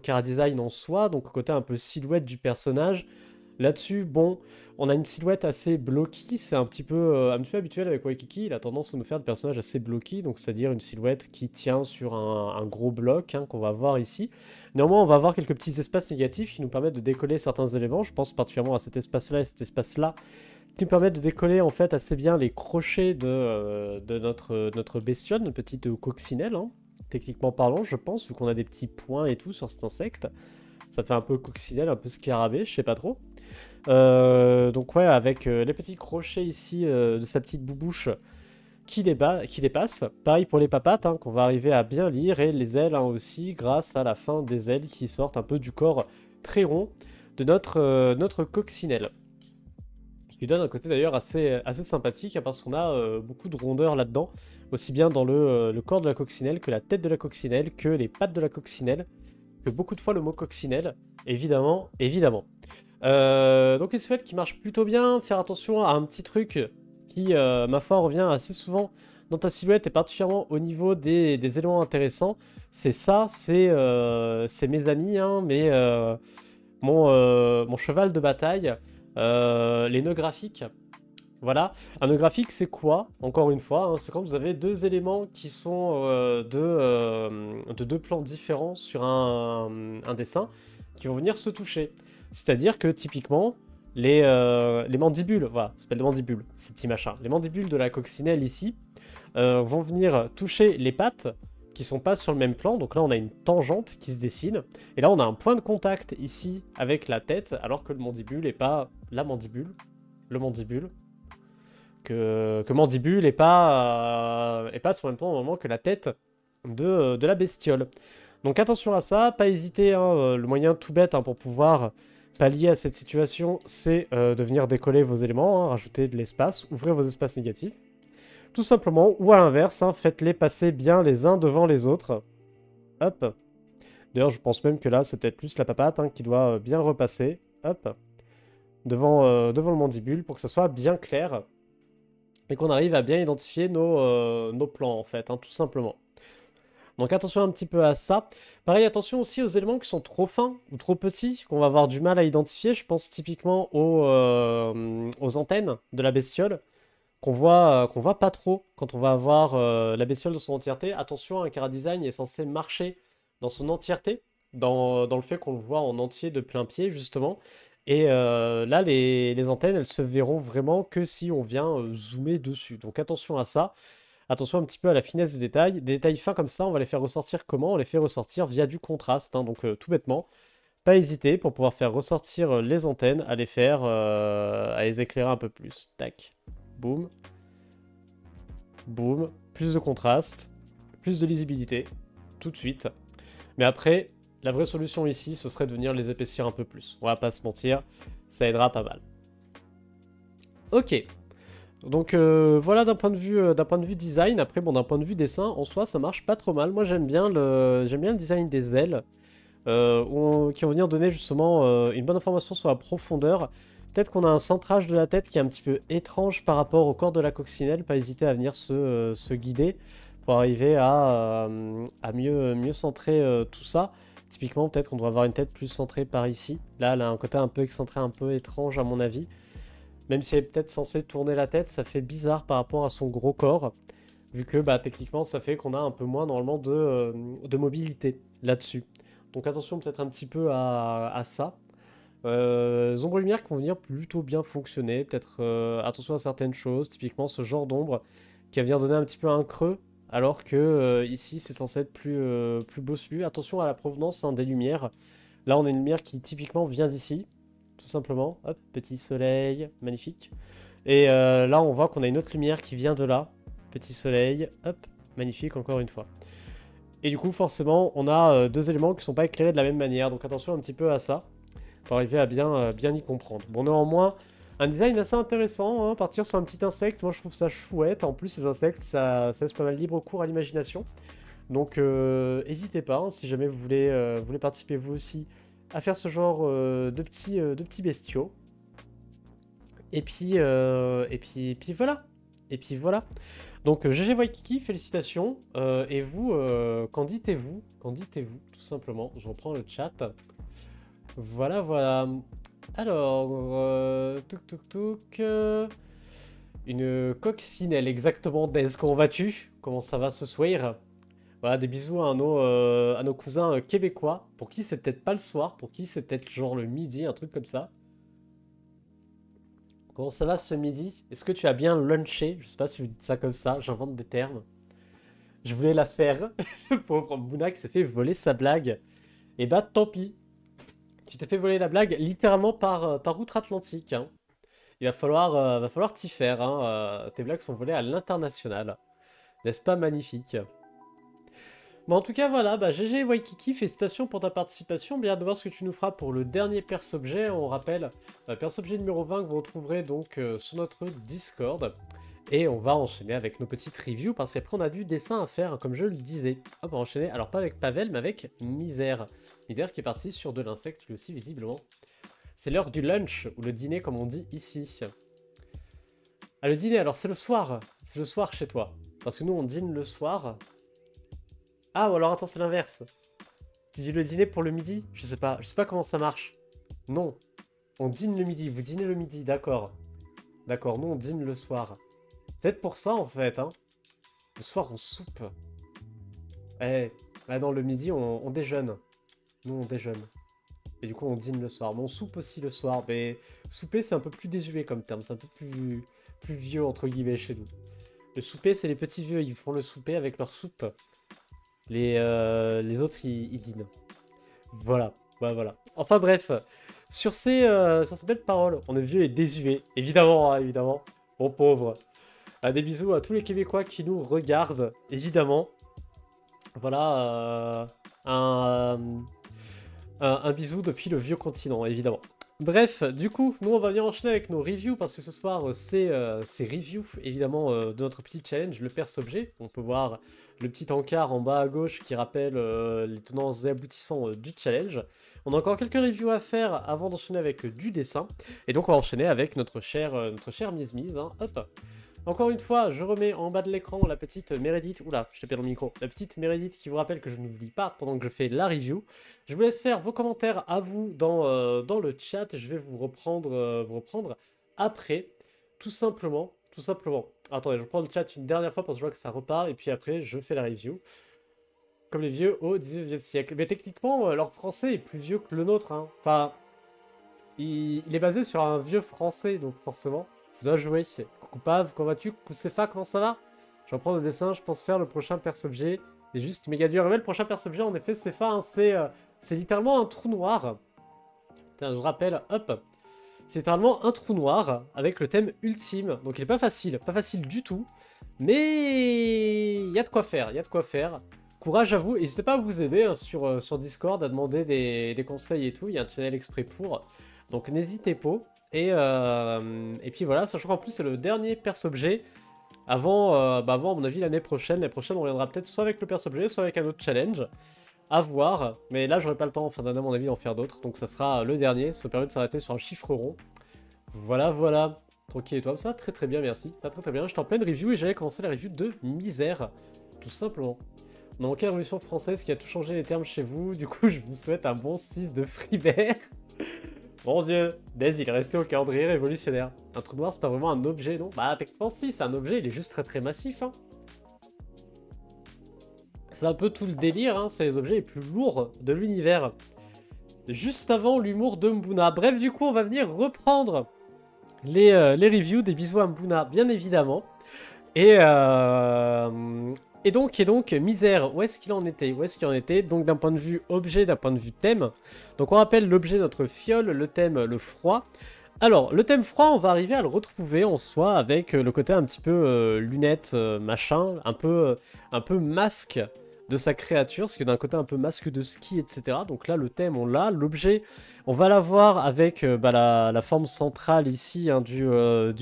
Speaker 1: chara-design en soi, donc au côté un peu silhouette du personnage. Là-dessus, bon, on a une silhouette assez blocky, c'est un petit peu habituel avec Waikiki, il a tendance à nous faire des personnages assez blocky, donc c'est-à-dire une silhouette qui tient sur un gros bloc hein, qu'on va voir ici. Néanmoins, on va avoir quelques petits espaces négatifs qui nous permettent de décoller certains éléments, je pense particulièrement à cet espace-là et cet espace-là, qui nous permettent de décoller en fait assez bien les crochets de notre bestiole, notre petite coccinelle, hein, techniquement parlant, je pense, vu qu'on a des petits points et tout sur cet insecte. Ça fait un peu coccinelle, un peu scarabée, je sais pas trop. Donc ouais, avec les petits crochets ici de sa petite boubouche qui dépassent. Pareil pour les papates, hein, qu'on va arriver à bien lire, et les ailes hein, aussi, grâce à la fin des ailes qui sortent un peu du corps très rond de notre coccinelle. Qui lui donne un côté d'ailleurs assez sympathique, hein, parce qu'on a beaucoup de rondeur là-dedans, aussi bien dans le corps de la coccinelle que la tête de la coccinelle, que les pattes de la coccinelle, que beaucoup de fois le mot coccinelle, évidemment. Donc une silhouette qui marche plutôt bien, faire attention à un petit truc qui, ma foi, revient assez souvent dans ta silhouette, et particulièrement au niveau des éléments intéressants. C'est ça, c'est mes amis, hein, mon cheval de bataille, les nœuds graphiques. Voilà, un nœud graphique c'est quoi? Encore une fois, hein, c'est quand vous avez deux éléments qui sont de deux plans différents sur un dessin, qui vont venir se toucher. C'est-à-dire que typiquement, les mandibules, voilà, ça s'appelle des mandibules, ces petits machins. Les mandibules de la coccinelle ici vont venir toucher les pattes, qui sont pas sur le même plan. Donc là, on a une tangente qui se dessine. Et là, on a un point de contact ici avec la tête, alors que le mandibule est pas la mandibule. Le mandibule. Que mandibule est pas sur le même plan au moment que la tête de la bestiole. Donc attention à ça, pas hésiter, hein, le moyen tout bête, hein, pour pouvoir pallier à cette situation, c'est de venir décoller vos éléments, hein, rajouter de l'espace, ouvrir vos espaces négatifs. Tout simplement, ou à l'inverse, hein, faites-les passer bien les uns devant les autres. Hop. D'ailleurs, je pense même que là, c'est peut-être plus la papate, hein, qui doit bien repasser. Hop. Devant le mandibule, pour que ça soit bien clair. Et qu'on arrive à bien identifier nos plans, en fait, hein, tout simplement. Donc attention un petit peu à ça. Pareil, attention aussi aux éléments qui sont trop fins ou trop petits, qu'on va avoir du mal à identifier. Je pense typiquement aux antennes de la bestiole, qu'on voit pas trop quand on va avoir la bestiole dans son entièreté. Attention, un chara-design est censé marcher dans son entièreté, dans le fait qu'on le voit en entier de plein pied, justement. Et là, les antennes, elles se verront vraiment que si on vient zoomer dessus. Donc attention à ça. Attention un petit peu à la finesse des détails. Des détails fins comme ça, on va les faire ressortir comment? On les fait ressortir via du contraste, hein. Donc tout bêtement, pas hésiter pour pouvoir faire ressortir les antennes, à les faire, à les éclairer un peu plus. Tac, boum, boum, plus de contraste, plus de lisibilité, tout de suite. Mais après, la vraie solution ici, ce serait de venir les épaissir un peu plus. On va pas se mentir, ça aidera pas mal. Ok. Donc voilà d'un point de vue design. Après bon, d'un point de vue dessin, en soi ça marche pas trop mal. Moi j'aime bien le design des ailes qui vont venir donner justement une bonne information sur la profondeur. Peut-être qu'on a un centrage de la tête qui est un petit peu étrange par rapport au corps de la coccinelle. Pas hésiter à venir se guider pour arriver à mieux centrer tout ça. Typiquement peut-être qu'on doit avoir une tête plus centrée par ici. Là elle a un côté un peu excentré, un peu étrange à mon avis. Même si elle est peut-être censée tourner la tête, ça fait bizarre par rapport à son gros corps. Vu que bah, techniquement, ça fait qu'on a un peu moins normalement de mobilité là-dessus. Donc attention peut-être un petit peu à ça. Ombres et lumières qui vont venir plutôt bien fonctionner. Peut-être attention à certaines choses. Typiquement ce genre d'ombre qui va venir donner un petit peu un creux. Alors que ici, c'est censé être plus bossu. Attention à la provenance, hein, des lumières. Là, on a une lumière qui typiquement vient d'ici. Tout simplement. Hop, petit soleil, magnifique. Et là, on voit qu'on a une autre lumière qui vient de là. Petit soleil, hop, magnifique encore une fois. Et du coup, forcément, on a deux éléments qui ne sont pas éclairés de la même manière. Donc attention un petit peu à ça, pour arriver à bien y comprendre. Bon, néanmoins, un design assez intéressant, hein. Partir sur un petit insecte, moi je trouve ça chouette. En plus, ces insectes, ça laisse pas mal libre cours à l'imagination. Donc n'hésitez pas, hein, si jamais vous voulez participer vous aussi à faire ce genre de petits bestiaux. Et puis voilà. Et puis voilà. Donc GG Waikiki, félicitations. Et vous, qu'en dites-vous? Qu'en dites-vous, tout simplement? Je reprends le chat. Voilà, voilà. Alors, une coccinelle, exactement. Des, comment vas-tu? Comment ça va ce soir? Voilà, des bisous à nos cousins québécois, pour qui c'est peut-être pas le soir, pour qui c'est peut-être genre le midi, un truc comme ça. Comment ça va ce midi? Est-ce que tu as bien lunché? Je sais pas si vous dites ça comme ça, j'invente des termes. Je voulais la faire. Pauvre Mouna qui s'est fait voler sa blague. Et bah tant pis. Tu t'es fait voler la blague littéralement par outre-Atlantique, hein. Il va falloir t'y faire, hein. Tes blagues sont volées à l'international. N'est-ce pas magnifique? Bon, en tout cas, voilà, bah, GG Waikiki, félicitations pour ta participation. Bien hâte de voir ce que tu nous feras pour le dernier perce-objet. On rappelle, perce-objet numéro 20 que vous retrouverez donc sur notre Discord. Et on va enchaîner avec nos petites reviews, parce qu'après on a du dessin à faire, comme je le disais. Hop, on va enchaîner, alors pas avec Pavel, mais avec Misère. Misère qui est parti sur de l'insecte, lui aussi, visiblement. C'est l'heure du lunch, ou le dîner, comme on dit ici. Ah, le dîner, alors c'est le soir. C'est le soir chez toi. Parce que nous, on dîne le soir. Ah, ou alors attends, c'est l'inverse. Tu dis le dîner pour le midi? Je sais pas comment ça marche. Non, on dîne le midi, vous dînez le midi, d'accord. D'accord, nous on dîne le soir. Peut-être pour ça en fait, hein. Le soir on soupe. Eh, ah non, le midi on déjeune. Nous on déjeune. Et du coup on dîne le soir. Mais on soupe aussi le soir. Mais souper c'est un peu plus désuet comme terme, c'est un peu plus vieux entre guillemets chez nous. Le souper c'est les petits vieux, ils font le souper avec leur soupe. Les autres, ils dînent. Voilà, voilà. Enfin bref, sur ces belles paroles, on est vieux et désuet. Évidemment, hein, évidemment. Bon pauvre. Des bisous à tous les Québécois qui nous regardent, évidemment. Voilà, un bisou depuis le vieux continent, évidemment. Bref, du coup, nous on va bien enchaîner avec nos reviews parce que ce soir c'est reviews évidemment de notre petit challenge, le perce objet. On peut voir le petit encart en bas à gauche qui rappelle les tenants et aboutissants du challenge. On a encore quelques reviews à faire avant d'enchaîner avec du dessin. Et donc on va enchaîner avec notre chère Mise Mise. Hein. Hop. Encore une fois, je remets en bas de l'écran la petite Meredith, oula, je t'ai perdu le micro, la petite Meredith qui vous rappelle que je n'oublie pas pendant que je fais la review. Je vous laisse faire vos commentaires à vous dans le chat, je vais vous reprendre après, tout simplement. Attendez, je reprends le chat une dernière fois parce que je vois que ça repart, et puis après, je fais la review. Comme les vieux au 19e siècle. Mais techniquement, leur français est plus vieux que le nôtre, hein. Enfin, il est basé sur un vieux français, donc forcément, ça doit jouer. Coucou Pav, comment vas-tu? Coucou Cefa, comment ça va? Je reprends le dessin, je pense faire le prochain perce-objet. Il est juste méga dur. Mais le prochain perce-objet, en effet, Cefa, hein, c'est littéralement un trou noir. Tiens, je vous rappelle, hop. C'est littéralement un trou noir avec le thème ultime. Donc il est pas facile du tout. Mais il y a de quoi faire, Courage à vous, n'hésitez pas à vous aider hein, sur Discord, à demander des conseils et tout. Il y a un channel exprès pour. Donc n'hésitez pas. Et puis voilà, sachant qu'en plus c'est le dernier perce-objet avant, avant, à mon avis, l'année prochaine. L'année prochaine, on reviendra peut-être soit avec le perce-objet, soit avec un autre challenge. À voir. Mais là, j'aurai pas le temps en fin d'année, à mon avis, d'en faire d'autres. Donc ça sera le dernier. Ça permet de s'arrêter sur un chiffre rond. Voilà, voilà. Tranquille et toi, ça va très très bien, merci. Ça va très très bien. J'étais en pleine review et j'allais commencer la review de Misère. Tout simplement. On a manqué la révolution française qui a tout changé les termes chez vous. Du coup, je vous souhaite un bon 6 de Fribert. Mon dieu, Dez, il est resté au calendrier révolutionnaire. Un trou noir, c'est pas vraiment un objet, non? Bah, techniquement, si, c'est un objet, il est juste très très massif, hein. C'est un peu tout le délire, hein, c'est les objets les plus lourds de l'univers. Juste avant l'humour de Mbuna. Bref, du coup, on va venir reprendre les reviews des bisous à Mbuna, bien évidemment. Et donc, Misère, où est-ce qu'il en était? Donc, d'un point de vue objet, d'un point de vue thème. Donc, on rappelle l'objet, notre fiole, le thème, le froid. Alors, le thème froid, on va arriver à le retrouver en soi avec le côté un petit peu lunettes, machin, un peu masque de sa créature, parce que d'un côté un peu masque de ski, etc. Donc là, le thème, on l'a. L'objet, on va l'avoir avec la forme centrale ici hein, du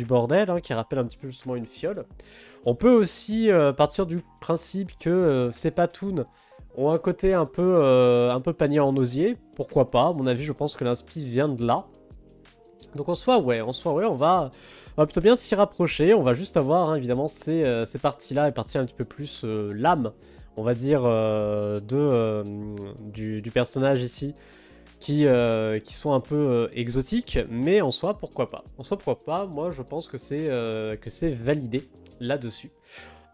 Speaker 1: bordel, hein, qui rappelle un petit peu justement une fiole. On peut aussi partir du principe que ces patounes ont un côté un peu panier en osier. Pourquoi pas? À mon avis, je pense que l'inspi vient de là. Donc en soi, ouais, on va plutôt bien s'y rapprocher. On va juste avoir, hein, évidemment, ces parties-là, et parties un petit peu plus l'âme, on va dire, du personnage ici, qui sont un peu exotiques, mais en soi, pourquoi pas? Moi, je pense que c'est validé là-dessus.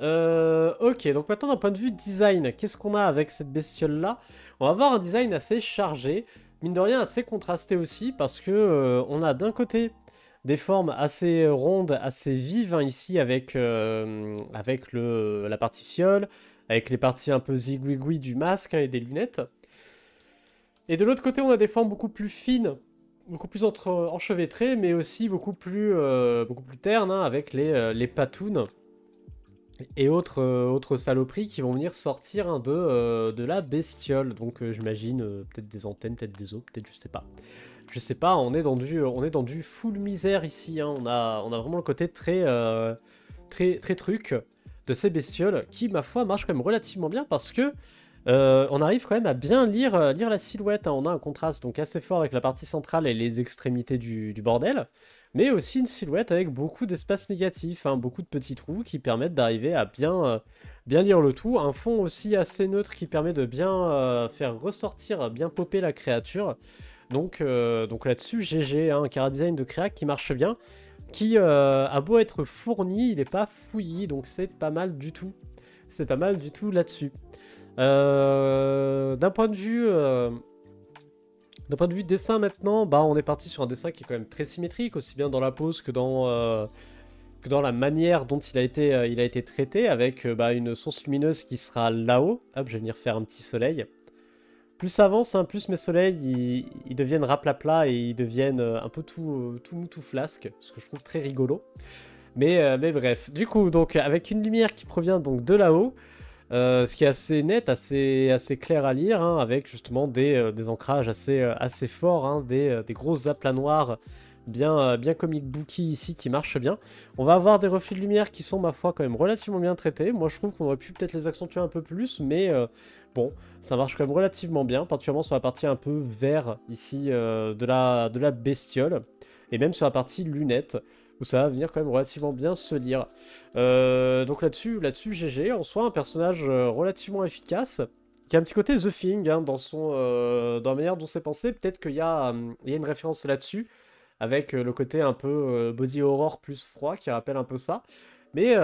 Speaker 1: Ok, donc maintenant, d'un point de vue design, qu'est-ce qu'on a avec cette bestiole-là? On va avoir un design assez chargé, mine de rien assez contrasté aussi, parce que on a d'un côté des formes assez rondes, assez vives, hein, ici, avec la partie fiole, avec les parties un peu zigouigoui du masque hein, et des lunettes. Et de l'autre côté, on a des formes beaucoup plus fines, beaucoup plus enchevêtrées, mais aussi beaucoup plus ternes, hein, avec les patounes et autres saloperies qui vont venir sortir hein, de la bestiole. Donc j'imagine peut-être des antennes, peut-être des os, peut-être je sais pas, on est dans du full misère ici, hein. On a vraiment le côté très truc de ces bestioles qui, ma foi, marchent quand même relativement bien parce que on arrive quand même à bien lire la silhouette, hein. On a un contraste donc assez fort avec la partie centrale et les extrémités du bordel, mais aussi une silhouette avec beaucoup d'espace négatif, hein, beaucoup de petits trous qui permettent d'arriver à bien lire le tout. Un fond aussi assez neutre qui permet de bien faire ressortir, bien popper la créature. Donc là-dessus, GG, hein, un chara-design de créa qui marche bien, qui a beau être fourni, il n'est pas fouillis, donc c'est pas mal du tout. C'est pas mal du tout là-dessus. D'un point de vue dessin maintenant, bah on est parti sur un dessin qui est quand même très symétrique, aussi bien dans la pose que dans que dans la manière dont il a été traité, avec une source lumineuse qui sera là-haut. Hop, je vais venir faire un petit soleil. Plus ça avance, hein, plus mes soleils, ils deviennent raplapla et ils deviennent un peu tout mou, tout flasque, ce que je trouve très rigolo. Mais bref, du coup, donc avec une lumière qui provient donc de là-haut, ce qui est assez net, assez clair à lire, hein, avec justement des ancrages assez forts, hein, des grosses aplats noirs bien comic booky ici qui marchent bien. On va avoir des reflets de lumière qui sont, ma foi, quand même relativement bien traités. Moi, je trouve qu'on aurait pu peut-être les accentuer un peu plus, mais bon, ça marche quand même relativement bien, particulièrement sur la partie un peu vert ici de la bestiole, et même sur la partie lunette, où ça va venir quand même relativement bien se lire. Donc là-dessus, GG, en soi, un personnage relativement efficace, qui a un petit côté The Thing, hein, dans la manière dont c'est pensé. Peut-être qu'il y a une référence là-dessus, avec le côté un peu body horror plus froid, qui rappelle un peu ça. Mais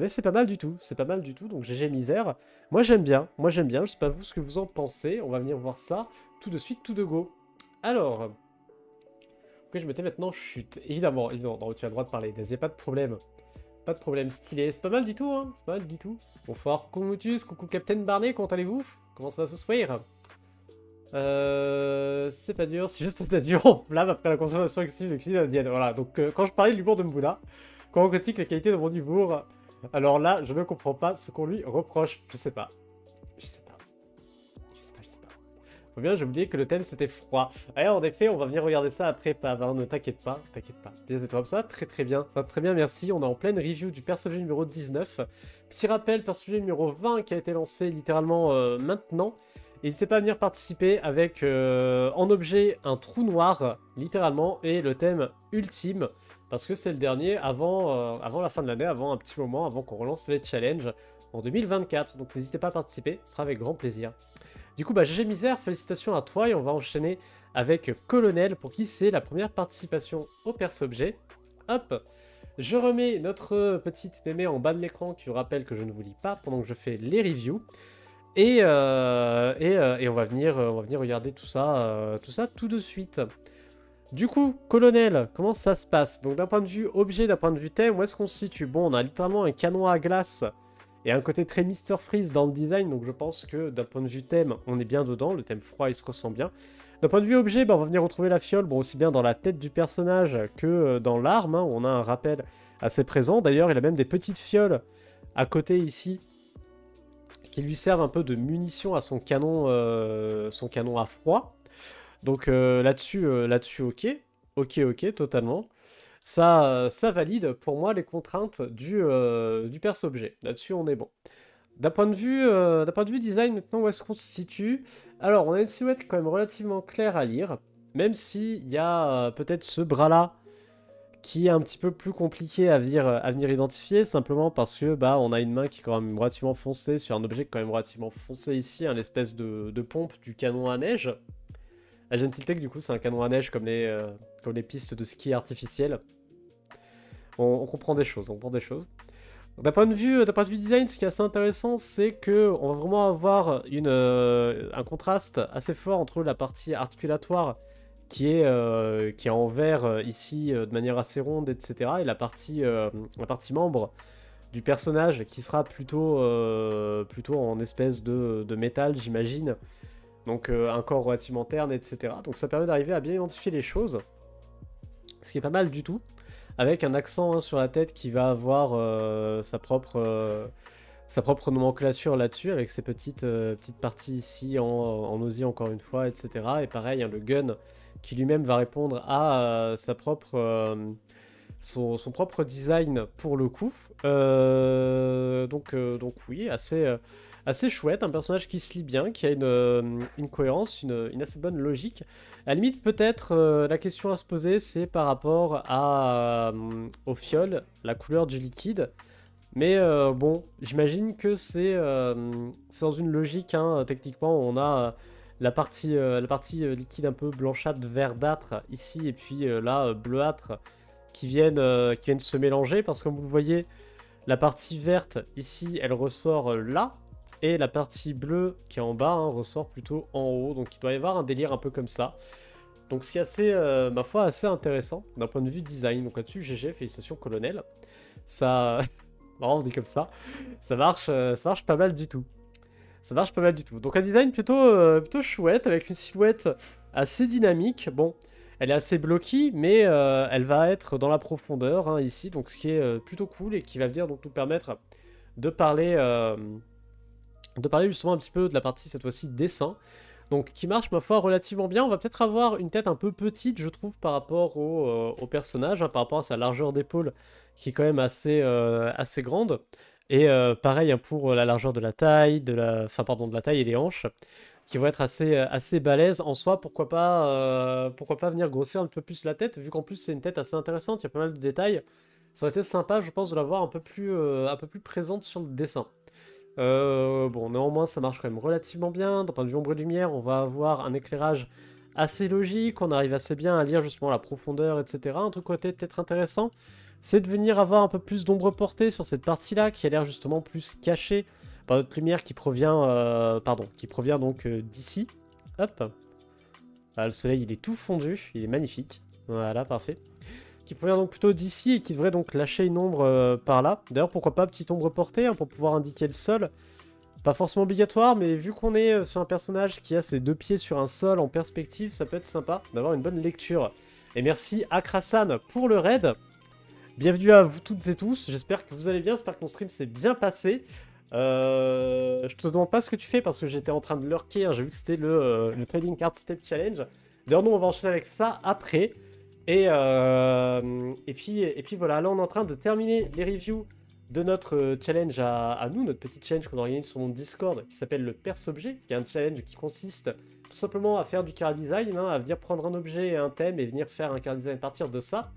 Speaker 1: c'est pas mal du tout, donc GG misère. Moi j'aime bien, je sais pas vous ce que vous en pensez, on va venir voir ça tout de suite, tout de go. Alors, pourquoi je mettais maintenant chute? Évidemment, non, tu as le droit de parler, il n'y a pas de problème stylé, c'est pas mal du tout, hein, c'est pas mal du tout. Bonsoir, Kumutus, coucou Captain Barney, comment allez-vous? Comment ça va ce soir? C'est pas dur, c'est juste la dur. On blâme après la consommation excessive de cuisine indienne. Voilà, donc quand je parlais de l'humour de Mboula, quand on critique la qualité de mon humour, alors là, je ne comprends pas ce qu'on lui reproche. Je sais pas. Faut bien, j'ai oublié que le thème c'était froid. Ouais, en effet, on va venir regarder ça après, Pav, hein, ne t'inquiète pas. Bien, c'est toi, ça va très bien, merci. On est en pleine review du personnage numéro 19. Petit rappel, personnage numéro 20 qui a été lancé littéralement maintenant. N'hésitez pas à venir participer avec en objet un trou noir, littéralement, et le thème ultime, parce que c'est le dernier avant la fin de l'année, avant un petit moment, avant qu'on relance les challenges en 2024. Donc n'hésitez pas à participer, ce sera avec grand plaisir. Du coup, GG Misère, félicitations à toi, et on va enchaîner avec Colonel, pour qui c'est la première participation au perso-objet. Hop, je remets notre petite mémé en bas de l'écran, qui vous rappelle que je ne vous lis pas pendant que je fais les reviews. Et on va venir regarder tout ça tout de suite. Du coup, Colonel, comment ça se passe? Donc d'un point de vue objet, d'un point de vue thème, où est-ce qu'on se situe? Bon, on a littéralement un canon à glace et un côté très Mr. Freeze dans le design, donc je pense que d'un point de vue thème, on est bien dedans, le thème froid il se ressent bien. D'un point de vue objet, on va venir retrouver la fiole, bon aussi bien dans la tête du personnage que dans l'arme, hein, où on a un rappel assez présent. D'ailleurs, il a même des petites fioles à côté ici, qui lui servent un peu de munitions à son canon à froid. Donc là-dessus, ok, totalement. Ça valide pour moi les contraintes du perso-objet. Là-dessus, on est bon. D'un point de vue design, maintenant, où est-ce qu'on se situe? Alors, on a une silhouette quand même relativement claire à lire, même s'il y a peut-être ce bras-là qui est un petit peu plus compliqué à venir identifier, simplement parce que on a une main qui est quand même relativement foncée sur un objet quand même relativement foncé ici, un espèce de pompe du canon à neige. La Gentiltech, du coup, c'est un canon à neige comme les pistes de ski artificielles. On comprend des choses, D'un point de vue design, ce qui est assez intéressant, c'est que on va vraiment avoir un contraste assez fort entre la partie articulatoire qui est en vert ici de manière assez ronde, etc. et la partie membre du personnage qui sera plutôt en espèce de métal, j'imagine. Donc un corps relativement terne, etc. Donc ça permet d'arriver à bien identifier les choses, ce qui est pas mal du tout, avec un accent sur la tête qui va avoir sa propre nomenclature là-dessus, avec ses petites parties ici en osier encore une fois, etc. Et pareil, hein, le gun qui lui-même va répondre à son propre design pour le coup. Donc oui, assez chouette, un personnage qui se lit bien, qui a une cohérence, une assez bonne logique. À la limite, peut-être, la question à se poser, c'est par rapport au fiole, la couleur du liquide. Mais bon, j'imagine que c'est dans une logique, hein, techniquement, on a la partie liquide un peu blanchâtre, verdâtre ici, et puis là, bleuâtre, qui viennent se mélanger, parce que comme vous le voyez, la partie verte ici, elle ressort là, et la partie bleue qui est en bas, hein, ressort plutôt en haut, donc il doit y avoir un délire un peu comme ça. Donc ce qui est assez, ma foi, assez intéressant d'un point de vue design. Donc là-dessus, GG, félicitations colonel. Ça, marrant, on se dit comme ça marche pas mal du tout. Ça marche pas mal du tout. Donc un design plutôt chouette, avec une silhouette assez dynamique. Bon, elle est assez bloquée, mais elle va être dans la profondeur hein, ici, donc ce qui est plutôt cool et qui va venir donc nous permettre de parler justement un petit peu de la partie cette fois-ci dessin. Donc qui marche ma foi relativement bien. On va peut-être avoir une tête un peu petite je trouve par rapport au personnage, hein, par rapport à sa largeur d'épaule qui est quand même assez grande. Et pareil hein, pour la largeur de la taille, de la taille et des hanches, qui vont être assez balèzes en soi. Pourquoi pas venir grossir un peu plus la tête, vu qu'en plus c'est une tête assez intéressante, il y a pas mal de détails. Ça aurait été sympa, je pense, de la voir un peu plus présente sur le dessin. Bon, néanmoins, ça marche quand même relativement bien. D'un point de vue ombre et lumière, on va avoir un éclairage assez logique. On arrive assez bien à lire justement la profondeur, etc. Un truc côté peut-être intéressant, c'est de venir avoir un peu plus d'ombre portée sur cette partie-là, qui a l'air justement plus cachée par notre lumière qui provient donc d'ici. Hop. Ah, le soleil, il est tout fondu. Il est magnifique. Voilà, parfait. Qui provient donc plutôt d'ici et qui devrait donc lâcher une ombre par là. D'ailleurs, pourquoi pas petite ombre portée hein, pour pouvoir indiquer le sol. Pas forcément obligatoire, mais vu qu'on est sur un personnage qui a ses deux pieds sur un sol en perspective, ça peut être sympa d'avoir une bonne lecture. Et merci à Krasan pour le raid. Bienvenue à vous toutes et tous, j'espère que vous allez bien, j'espère que mon stream s'est bien passé. Je te demande pas ce que tu fais parce que j'étais en train de lurker, hein, j'ai vu que c'était le Trading Card Step Challenge. D'ailleurs, nous on va enchaîner avec ça après. Et puis voilà, là on est en train de terminer les reviews de notre challenge à nous, notre petit challenge qu'on organise sur mon Discord qui s'appelle le Perce-Objet, qui est un challenge qui consiste tout simplement à faire du chara design, hein, à venir prendre un objet et un thème et venir faire un chara design à partir de ça.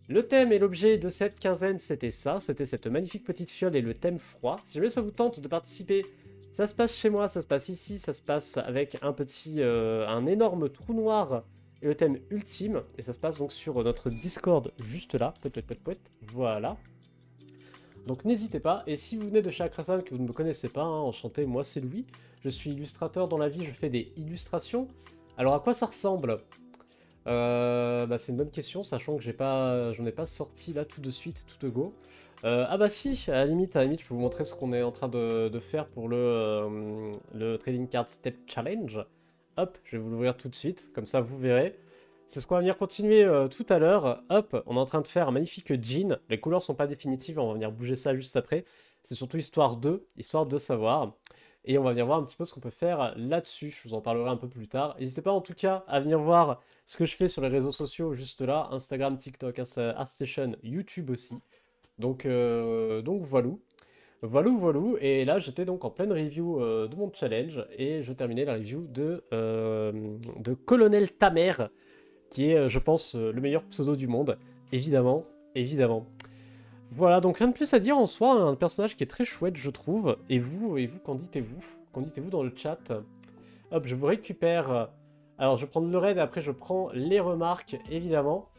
Speaker 1: Le thème et l'objet de cette quinzaine, c'était ça, c'était cette magnifique petite fiole et le thème froid. Si jamais ça vous tente de participer, ça se passe chez moi, ça se passe ici, ça se passe avec un énorme trou noir et le thème ultime, et ça se passe donc sur notre Discord juste là, voilà. Donc n'hésitez pas, et si vous venez de chez Akrasan que vous ne me connaissez pas, hein, enchanté, moi c'est Louis, je suis illustrateur dans la vie, je fais des illustrations. Alors à quoi ça ressemble? C'est une bonne question, sachant que j'en ai pas sorti là tout de suite, tout de go. Ah bah si, à la limite, je peux vous montrer ce qu'on est en train de faire pour le Trading Card Step Challenge. Hop, je vais vous l'ouvrir tout de suite, comme ça vous verrez. C'est ce qu'on va venir continuer tout à l'heure. Hop, on est en train de faire un magnifique jean. Les couleurs sont pas définitives, on va venir bouger ça juste après. C'est surtout histoire de savoir. Et on va venir voir un petit peu ce qu'on peut faire là-dessus. Je vous en parlerai un peu plus tard. N'hésitez pas en tout cas à venir voir ce que je fais sur les réseaux sociaux juste là. Instagram, TikTok, ArtStation, YouTube aussi. Donc voilà. Voilà. Et là, j'étais donc en pleine review de mon challenge. Et je terminais la review de Colonel Tamer, qui est, je pense, le meilleur pseudo du monde. Évidemment. Voilà, donc rien de plus à dire en soi, un personnage qui est très chouette, je trouve. Et vous, qu'en dites-vous? Qu'en dites-vous dans le chat? Hop, je vous récupère. Alors, je vais prendre le raid et après je prends les remarques, évidemment.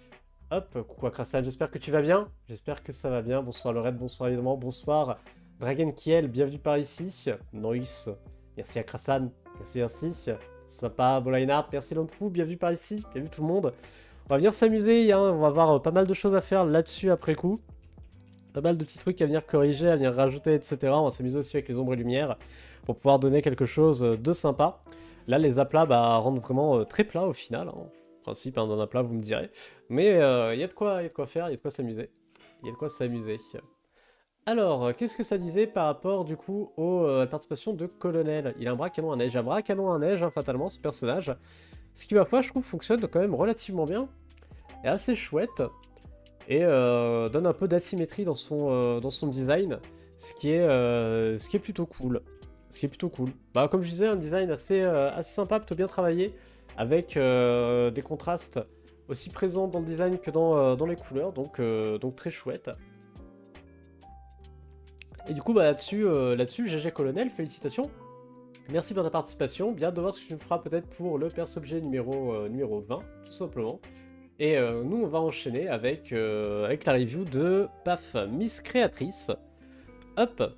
Speaker 1: Hop, coucou Akrasan, j'espère que tu vas bien. J'espère que ça va bien. Bonsoir le raid, bonsoir évidemment, bonsoir Dragon Kiel, bienvenue par ici. Noise, merci Akrasan, merci. Sympa, Bolainart, merci Longfou, bienvenue par ici, bienvenue tout le monde. On va venir s'amuser, hein, on va avoir pas mal de choses à faire là-dessus après coup. Pas mal de petits trucs à venir corriger, à venir rajouter, etc. On va s'amuser aussi avec les ombres et lumières pour pouvoir donner quelque chose de sympa. Là, les aplats rendent vraiment très plat au final. Hein. En principe, hein, d'un aplat, vous me direz. Mais il y a de quoi faire, il y a de quoi s'amuser. Alors, qu'est-ce que ça disait par rapport du coup à la participation de Colonel? Il a un bras canon à neige. Un bras canon à neige, hein, fatalement, ce personnage. Ce qui, ma foi, je trouve, fonctionne quand même relativement bien. Et assez chouette. Et donne un peu d'asymétrie dans son design, ce qui est plutôt cool. Bah, comme je disais, un design assez sympa, plutôt bien travaillé, avec des contrastes aussi présents dans le design que dans les couleurs, donc très chouette. Et du coup, bah, là-dessus, GG Colonel, félicitations. Merci pour ta participation, bien de voir ce que tu me feras peut-être pour le perce-objet numéro 20, tout simplement. Et nous, on va enchaîner avec la review de Paf, Miss Créatrice, hop,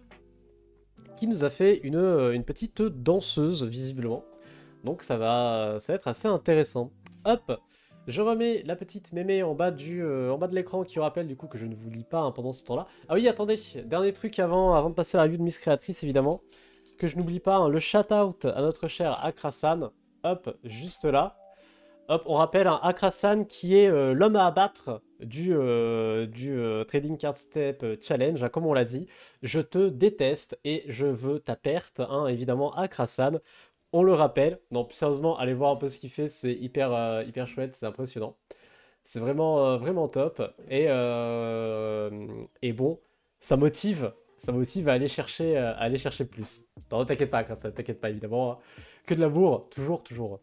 Speaker 1: qui nous a fait une petite danseuse, visiblement. Donc ça va être assez intéressant. hop, je remets la petite mémé en bas de l'écran qui rappelle du coup que je ne vous lis pas hein, pendant ce temps-là. Ah oui, attendez, dernier truc avant de passer à la review de Miss Créatrice, évidemment, que je n'oublie pas, hein, le shout-out à notre cher Akrasan, hop, juste là. Hop, on rappelle un Akrasan qui est l'homme à abattre du Trading Card Step Challenge, hein, comme on l'a dit. Je te déteste et je veux ta perte, hein, évidemment, Akrasan. On le rappelle. Non, plus sérieusement, allez voir un peu ce qu'il fait, c'est hyper chouette, c'est impressionnant. C'est vraiment top. Et bon, ça motive à aller chercher plus. Non, t'inquiète pas, Akrasan, t'inquiète pas, évidemment. Hein. Que de l'amour, toujours.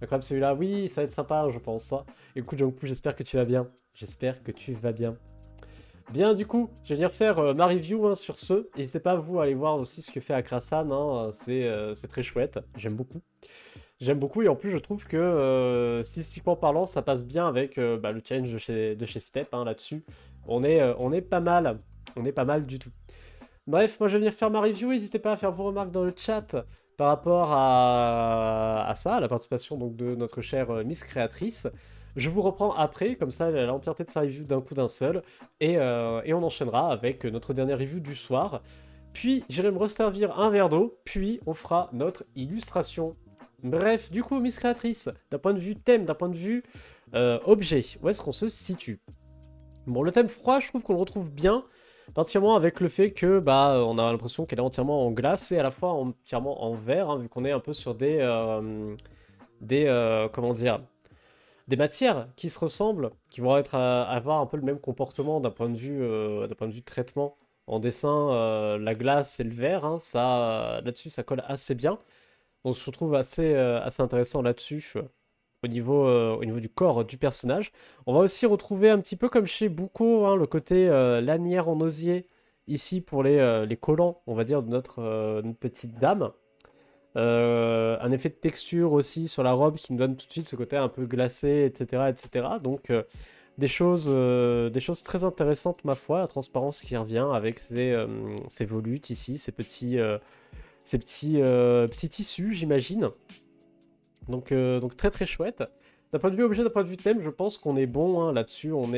Speaker 1: Incroyable celui-là, oui, ça va être sympa, je pense. Ça. Écoute, Jungpoo, j'espère que tu vas bien. J'espère que tu vas bien. Bien, du coup, je vais venir faire ma review hein, sur ce. N'hésitez pas, vous, à aller voir aussi ce que fait Akrasan. Hein, c'est très chouette. J'aime beaucoup. J'aime beaucoup, et en plus, je trouve que, statistiquement parlant, ça passe bien avec bah, le challenge de chez Step, hein, là-dessus. On est pas mal. On est pas mal du tout. Bref, moi, je vais venir faire ma review. N'hésitez pas à faire vos remarques dans le chat par rapport à ça, à la participation donc, de notre chère Miss Créatrice. Je vous reprends après, comme ça, l'entièreté de sa review d'un coup d'un seul. Et on enchaînera avec notre dernière review du soir. Puis, j'irai me resservir un verre d'eau. Puis, on fera notre illustration. Bref, du coup, Miss Créatrice, d'un point de vue thème, d'un point de vue objet, où est-ce qu'on se situe? Bon, le thème froid, je trouve qu'on le retrouve bien. Particulièrement avec le fait que bah on a l'impression qu'elle est entièrement en glace et à la fois entièrement en verre, hein, vu qu'on est un peu sur comment dire, des matières qui se ressemblent, qui vont avoir un peu le même comportement d'un point de vue traitement. En dessin, la glace et le verre, hein, ça là-dessus ça colle assez bien. Donc je trouve assez intéressant là-dessus. Au niveau du corps du personnage. On va aussi retrouver un petit peu comme chez Buko, hein, le côté lanière en osier, ici pour les collants, on va dire, de notre petite dame. Un effet de texture aussi sur la robe qui nous donne tout de suite ce côté un peu glacé, etc. etc. Donc des choses très intéressantes, ma foi, la transparence qui revient avec ces volutes ici, ces petits tissus, j'imagine. Donc très chouette. D'un point de vue objet, d'un point de vue thème, je pense qu'on est bon hein, là-dessus. On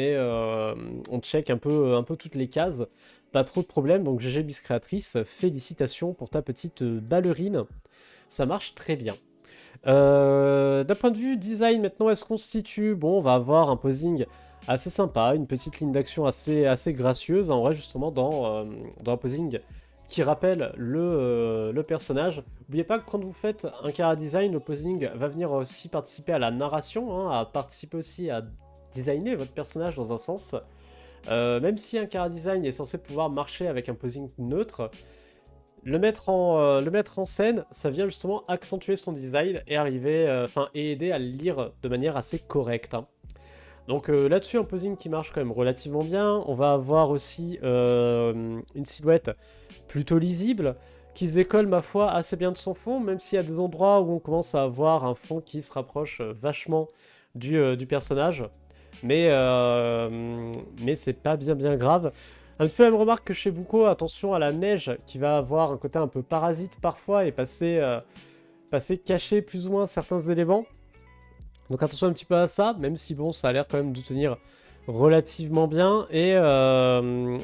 Speaker 1: check un peu toutes les cases. Pas trop de problèmes. Donc GG Miss Créatrice, félicitations pour ta petite ballerine. Ça marche très bien. D'un point de vue design, maintenant, est-ce qu'on se situe? Bon, on va avoir un posing assez sympa, une petite ligne d'action assez gracieuse. En vrai, justement, dans un posing qui rappelle le personnage. N'oubliez pas que quand vous faites un chara design, le posing va venir aussi participer à la narration, hein, à participer aussi à designer votre personnage dans un sens. Même si un chara design est censé pouvoir marcher avec un posing neutre, le mettre en scène, ça vient justement accentuer son design et et aider à le lire de manière assez correcte. Hein. Donc là-dessus, un posing qui marche quand même relativement bien. On va avoir aussi une silhouette plutôt lisible, qui se décolle, ma foi, assez bien de son fond, même s'il y a des endroits où on commence à avoir un fond qui se rapproche vachement du personnage. Mais c'est pas bien grave. Un peu la même remarque que chez Buko, attention à la neige, qui va avoir un côté un peu parasite parfois, et passer cacher plus ou moins certains éléments. Donc attention un petit peu à ça, même si bon, ça a l'air quand même de tenir relativement bien et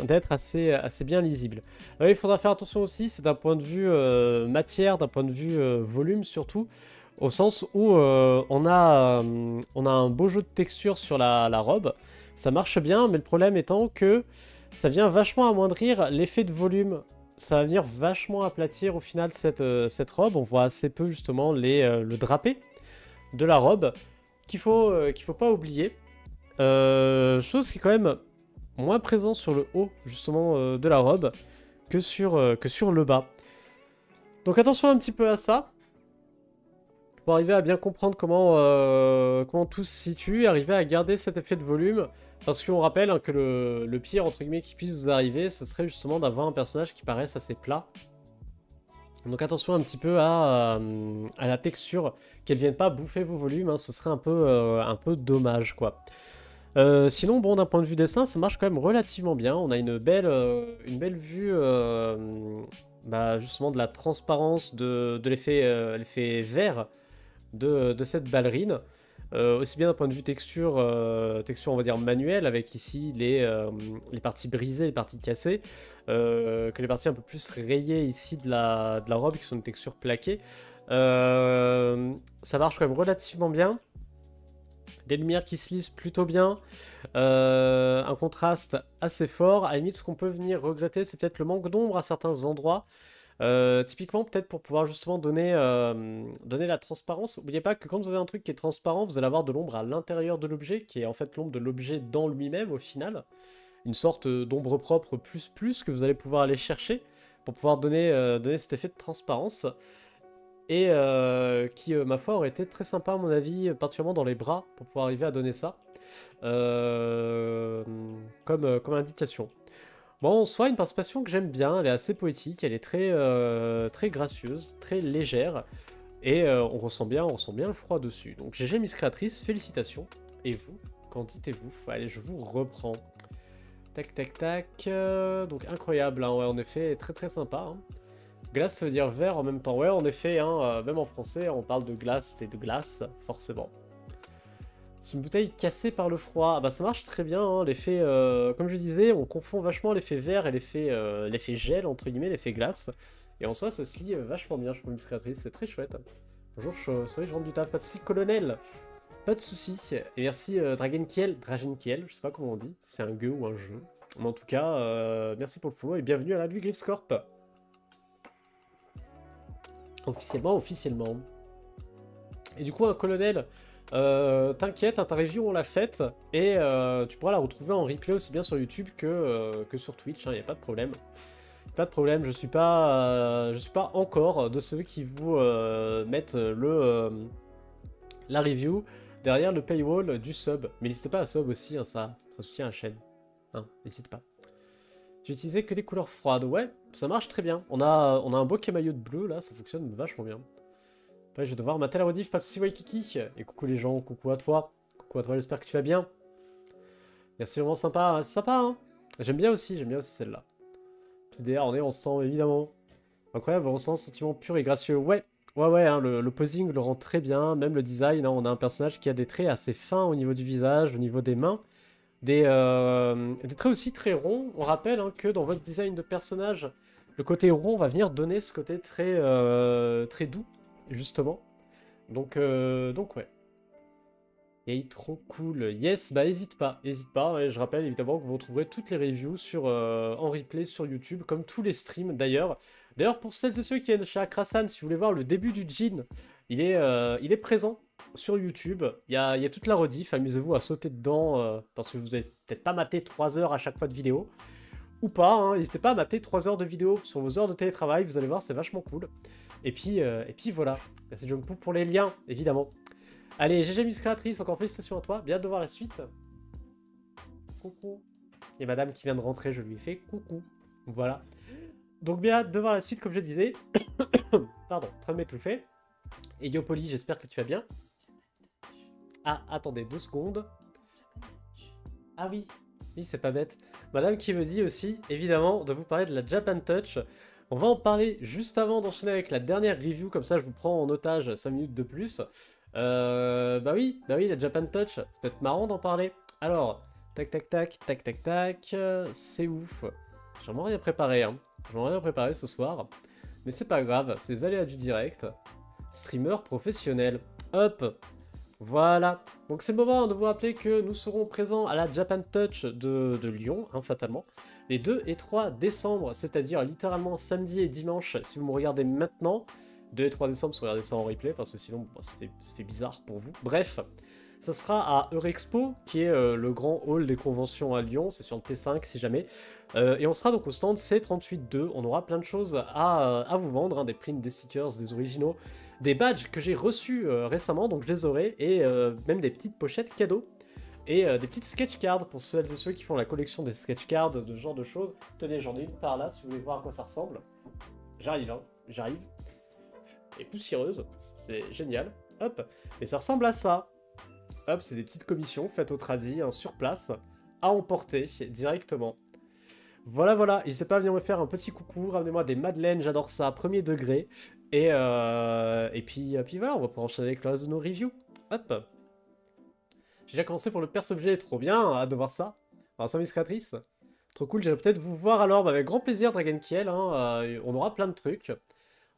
Speaker 1: d'être assez bien lisible. Il faudra faire attention aussi, c'est d'un point de vue matière, d'un point de vue volume surtout, au sens où on a un beau jeu de texture sur la robe, ça marche bien, mais le problème étant que ça vient vachement amoindrir l'effet de volume. Ça va venir vachement aplatir au final cette robe, on voit assez peu justement le drapé de la robe, qu'il faut pas oublier. Chose qui est quand même moins présent sur le haut justement de la robe que sur le bas. Donc attention un petit peu à ça pour arriver à bien comprendre comment tout se situe, arriver à garder cet effet de volume, parce qu'on rappelle hein, que le pire entre guillemets qui puisse vous arriver, ce serait justement d'avoir un personnage qui paraisse assez plat. Donc attention un petit peu à la texture, qu'elle vienne pas bouffer vos volumes, hein, ce serait un peu dommage quoi. Sinon, bon, d'un point de vue dessin, ça marche quand même relativement bien. On a une belle vue, bah, justement, de la transparence de l'effet vert de cette ballerine. aussi bien d'un point de vue texture, texture on va dire manuelle, avec ici les parties brisées, les parties cassées, que les parties un peu plus rayées ici de la robe, qui sont une texture plaquée. Ça marche quand même relativement bien. Des lumières qui se lisent plutôt bien, un contraste assez fort. À la limite, ce qu'on peut venir regretter, c'est peut-être le manque d'ombre à certains endroits. Typiquement, peut-être pour pouvoir justement donner la transparence. N'oubliez pas que quand vous avez un truc qui est transparent, vous allez avoir de l'ombre à l'intérieur de l'objet, qui est en fait l'ombre de l'objet dans lui-même au final. Une sorte d'ombre propre plus que vous allez pouvoir aller chercher pour pouvoir donner cet effet de transparence. Et qui, ma foi, aurait été très sympa à mon avis, particulièrement dans les bras, pour pouvoir arriver à donner ça comme indication. Bon, en soi, une participation que j'aime bien, elle est assez poétique, elle est très gracieuse, très légère, et on ressent bien le froid dessus. Donc GG Miss Créatrice, félicitations. Et vous, qu'en dites-vous? Allez, je vous reprends. Tac, tac, tac. Donc incroyable, hein, ouais, en effet, très sympa. Hein. Glace, ça veut dire verre en même temps. Ouais, en effet, hein, même en français, on parle de glace et de glace, forcément. C'est une bouteille cassée par le froid. Ah bah ça marche très bien, hein, l'effet... comme je disais, on confond vachement l'effet verre et l'effet gel, entre guillemets, l'effet glace. Et en soi, ça se lie vachement bien, je trouve, Miss Créatrice, c'est très chouette. Bonjour, je rentre du taf, pas de soucis, colonel. Pas de soucis. Et merci Dragonkiel, je sais pas comment on dit, c'est un gueux ou un jeu. Mais en tout cas, merci pour le follow et bienvenue à la Lui Griffscorp. Officiellement. Et du coup, un colonel, t'inquiète, hein, ta review on l'a faite, et tu pourras la retrouver en replay aussi bien sur YouTube que sur Twitch, il n'y a pas de problème. Pas de problème, je suis pas encore de ceux qui vous mettent la review derrière le paywall du sub. Mais n'hésitez pas à sub aussi, hein, ça soutient la chaîne. Hein, n'hésite pas. J'ai utilisé que des couleurs froides, ouais, ça marche très bien. On a un beau camailleux de bleu là, ça fonctionne vachement bien. Après, je vais devoir mater la rediff, pas de soucis Waikiki. Et coucou les gens, coucou à toi, j'espère que tu vas bien. Merci, vraiment sympa, hein. C'est sympa, hein. J'aime bien aussi celle-là. PDR, on est ensemble, évidemment. Incroyable, on ressent un sentiment pur et gracieux. Ouais, hein, le posing le rend très bien, même le design, hein, on a un personnage qui a des traits assez fins au niveau du visage, au niveau des mains. Des traits aussi très ronds. On rappelle hein, que dans votre design de personnage, le côté rond va venir donner ce côté très doux, justement. Donc ouais. Et trop cool. Yes, bah hésite pas. Et je rappelle évidemment que vous retrouverez toutes les reviews en replay sur YouTube, comme tous les streams d'ailleurs. D'ailleurs, pour celles et ceux qui viennent chez Akrasan, si vous voulez voir le début du Djinn, il est présent sur YouTube. Il y a toute la rediff, amusez-vous à sauter dedans, parce que vous n'avez peut-être pas maté 3 heures à chaque fois de vidéo. Ou pas, hein, n'hésitez pas à mater 3 heures de vidéo sur vos heures de télétravail, vous allez voir, c'est vachement cool. Et puis voilà. Merci Jungpoo pour les liens, évidemment. Allez, GG Miss Créatrice, encore félicitations à toi, bien de voir la suite. Coucou. Et madame qui vient de rentrer, je lui ai fait coucou. Voilà. Donc bien hâte de voir la suite, comme je disais. Pardon, en train de m'étouffer. Et Yopoli, j'espère que tu vas bien. Ah, attendez 2 secondes. Ah oui, c'est pas bête. Madame qui me dit aussi, évidemment, de vous parler de la Japan Touch. On va en parler juste avant d'enchaîner avec la dernière review, comme ça je vous prends en otage 5 minutes de plus. Bah oui, la Japan Touch, ça peut être marrant d'en parler. Alors, tac, c'est ouf. J'ai vraiment rien préparé, hein. J'ai vraiment rien préparé ce soir. Mais c'est pas grave, c'est les aléas du direct. Streamer professionnel. Hop. Voilà. Donc c'est le moment de vous rappeler que nous serons présents à la Japan Touch de Lyon, hein, fatalement, les 2 et 3 décembre, c'est-à-dire littéralement samedi et dimanche, si vous me regardez maintenant. 2 et 3 décembre, si vous regardez ça en replay, parce que sinon, bah, ça fait bizarre pour vous. Bref, ça sera à Eurexpo, qui est le grand hall des conventions à Lyon, c'est sur le T5 si jamais. Et on sera donc au stand C38.2, on aura plein de choses à vous vendre, hein, des prints, des stickers, des originaux, des badges que j'ai reçus récemment, donc je les aurai, et même des petites pochettes cadeaux. Et des petites sketch cards pour celles et ceux qui font la collection des sketch cards, de ce genre de choses. Tenez, j'en ai une par là, si vous voulez voir à quoi ça ressemble. J'arrive, hein, j'arrive. Et poussiéreuse, c'est génial. Hop, et ça ressemble à ça. Hop, c'est des petites commissions faites au tradi, hein, sur place, à emporter directement. Voilà, n'hésitez pas à venir me faire un petit coucou, ramenez-moi des madeleines, j'adore ça, premier degré. Et puis voilà, on va pouvoir enchaîner avec le reste de nos reviews. Hop. J'ai déjà commencé pour le perso-objet, trop bien, hâte de voir ça. Alors, service créatrice. Trop cool, j'irai peut-être vous voir alors, bah, avec grand plaisir, Dragon Kiel, hein, on aura plein de trucs.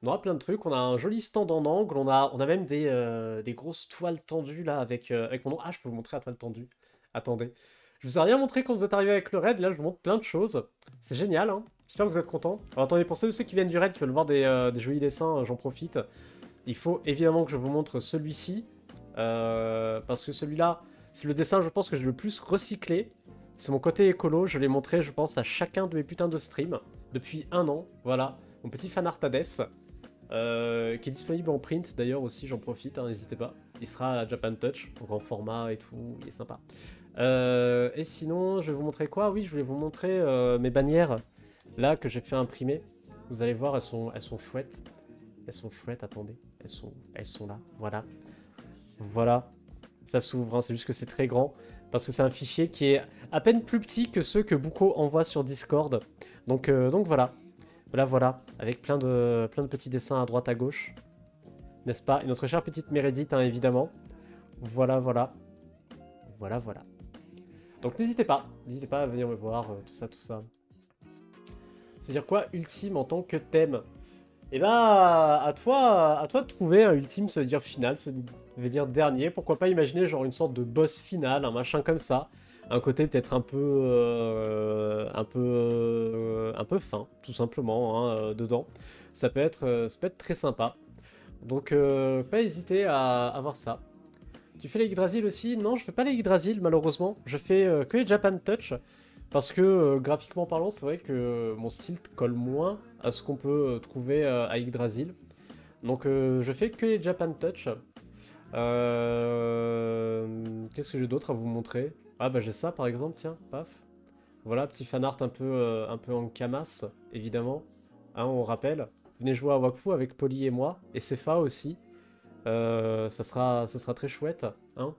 Speaker 1: On aura plein de trucs, on a un joli stand en angle, on a même des grosses toiles tendues là avec mon nom. Ah, je peux vous montrer la toile tendue. Attendez. Je vous ai rien montré quand vous êtes arrivé avec le raid, là je vous montre plein de choses. C'est génial, hein. J'espère que vous êtes contents. Alors attendez, pour ceux qui viennent du raid, qui veulent voir des jolis dessins, j'en profite. Il faut évidemment que je vous montre celui-ci. Parce que celui-là, c'est le dessin, je pense, que j'ai le plus recyclé. C'est mon côté écolo, je l'ai montré, je pense, à chacun de mes putains de streams. Depuis 1 an, voilà. Mon petit fanart Hades. Qui est disponible en print d'ailleurs aussi, j'en profite, hein, n'hésitez pas. Il sera à Japan Touch, en grand format et tout, il est sympa. Et sinon, je vais vous montrer quoi? Oui, je voulais vous montrer mes bannières, là, que j'ai fait imprimer. Vous allez voir, elles sont chouettes. Elles sont chouettes, attendez. Elles sont là, voilà. Voilà. Ça s'ouvre, hein, c'est juste que c'est très grand. Parce que c'est un fichier qui est à peine plus petit que ceux que Buko envoie sur Discord. Donc voilà. Voilà, avec plein de petits dessins à droite à gauche. N'est-ce pas? Et notre chère petite Meredith, hein, évidemment. Voilà. Donc n'hésitez pas à venir me voir, tout ça. C'est-à-dire quoi, ultime en tant que thème? Eh bah, à toi de trouver un ultime, ça veut dire final, ça veut dire dernier. Pourquoi pas imaginer genre une sorte de boss final, un machin comme ça. Un côté peut-être un peu fin, tout simplement, hein, dedans. Ça peut être très sympa. Donc, pas hésiter à voir ça. Tu fais les Yggdrasil aussi? Non, je fais pas les Yggdrasil, malheureusement. Je fais que les Japan Touch. Parce que, graphiquement parlant, c'est vrai que mon style colle moins à ce qu'on peut trouver à Yggdrasil. Donc, je fais que les Japan Touch. Qu'est-ce que j'ai d'autre à vous montrer? Ah bah j'ai ça par exemple, tiens, paf. Voilà, petit fanart un peu en camas, évidemment. Hein, on rappelle. Venez jouer à Wakfu avec Polly et moi, et Sefa aussi. Ça sera très chouette, hein.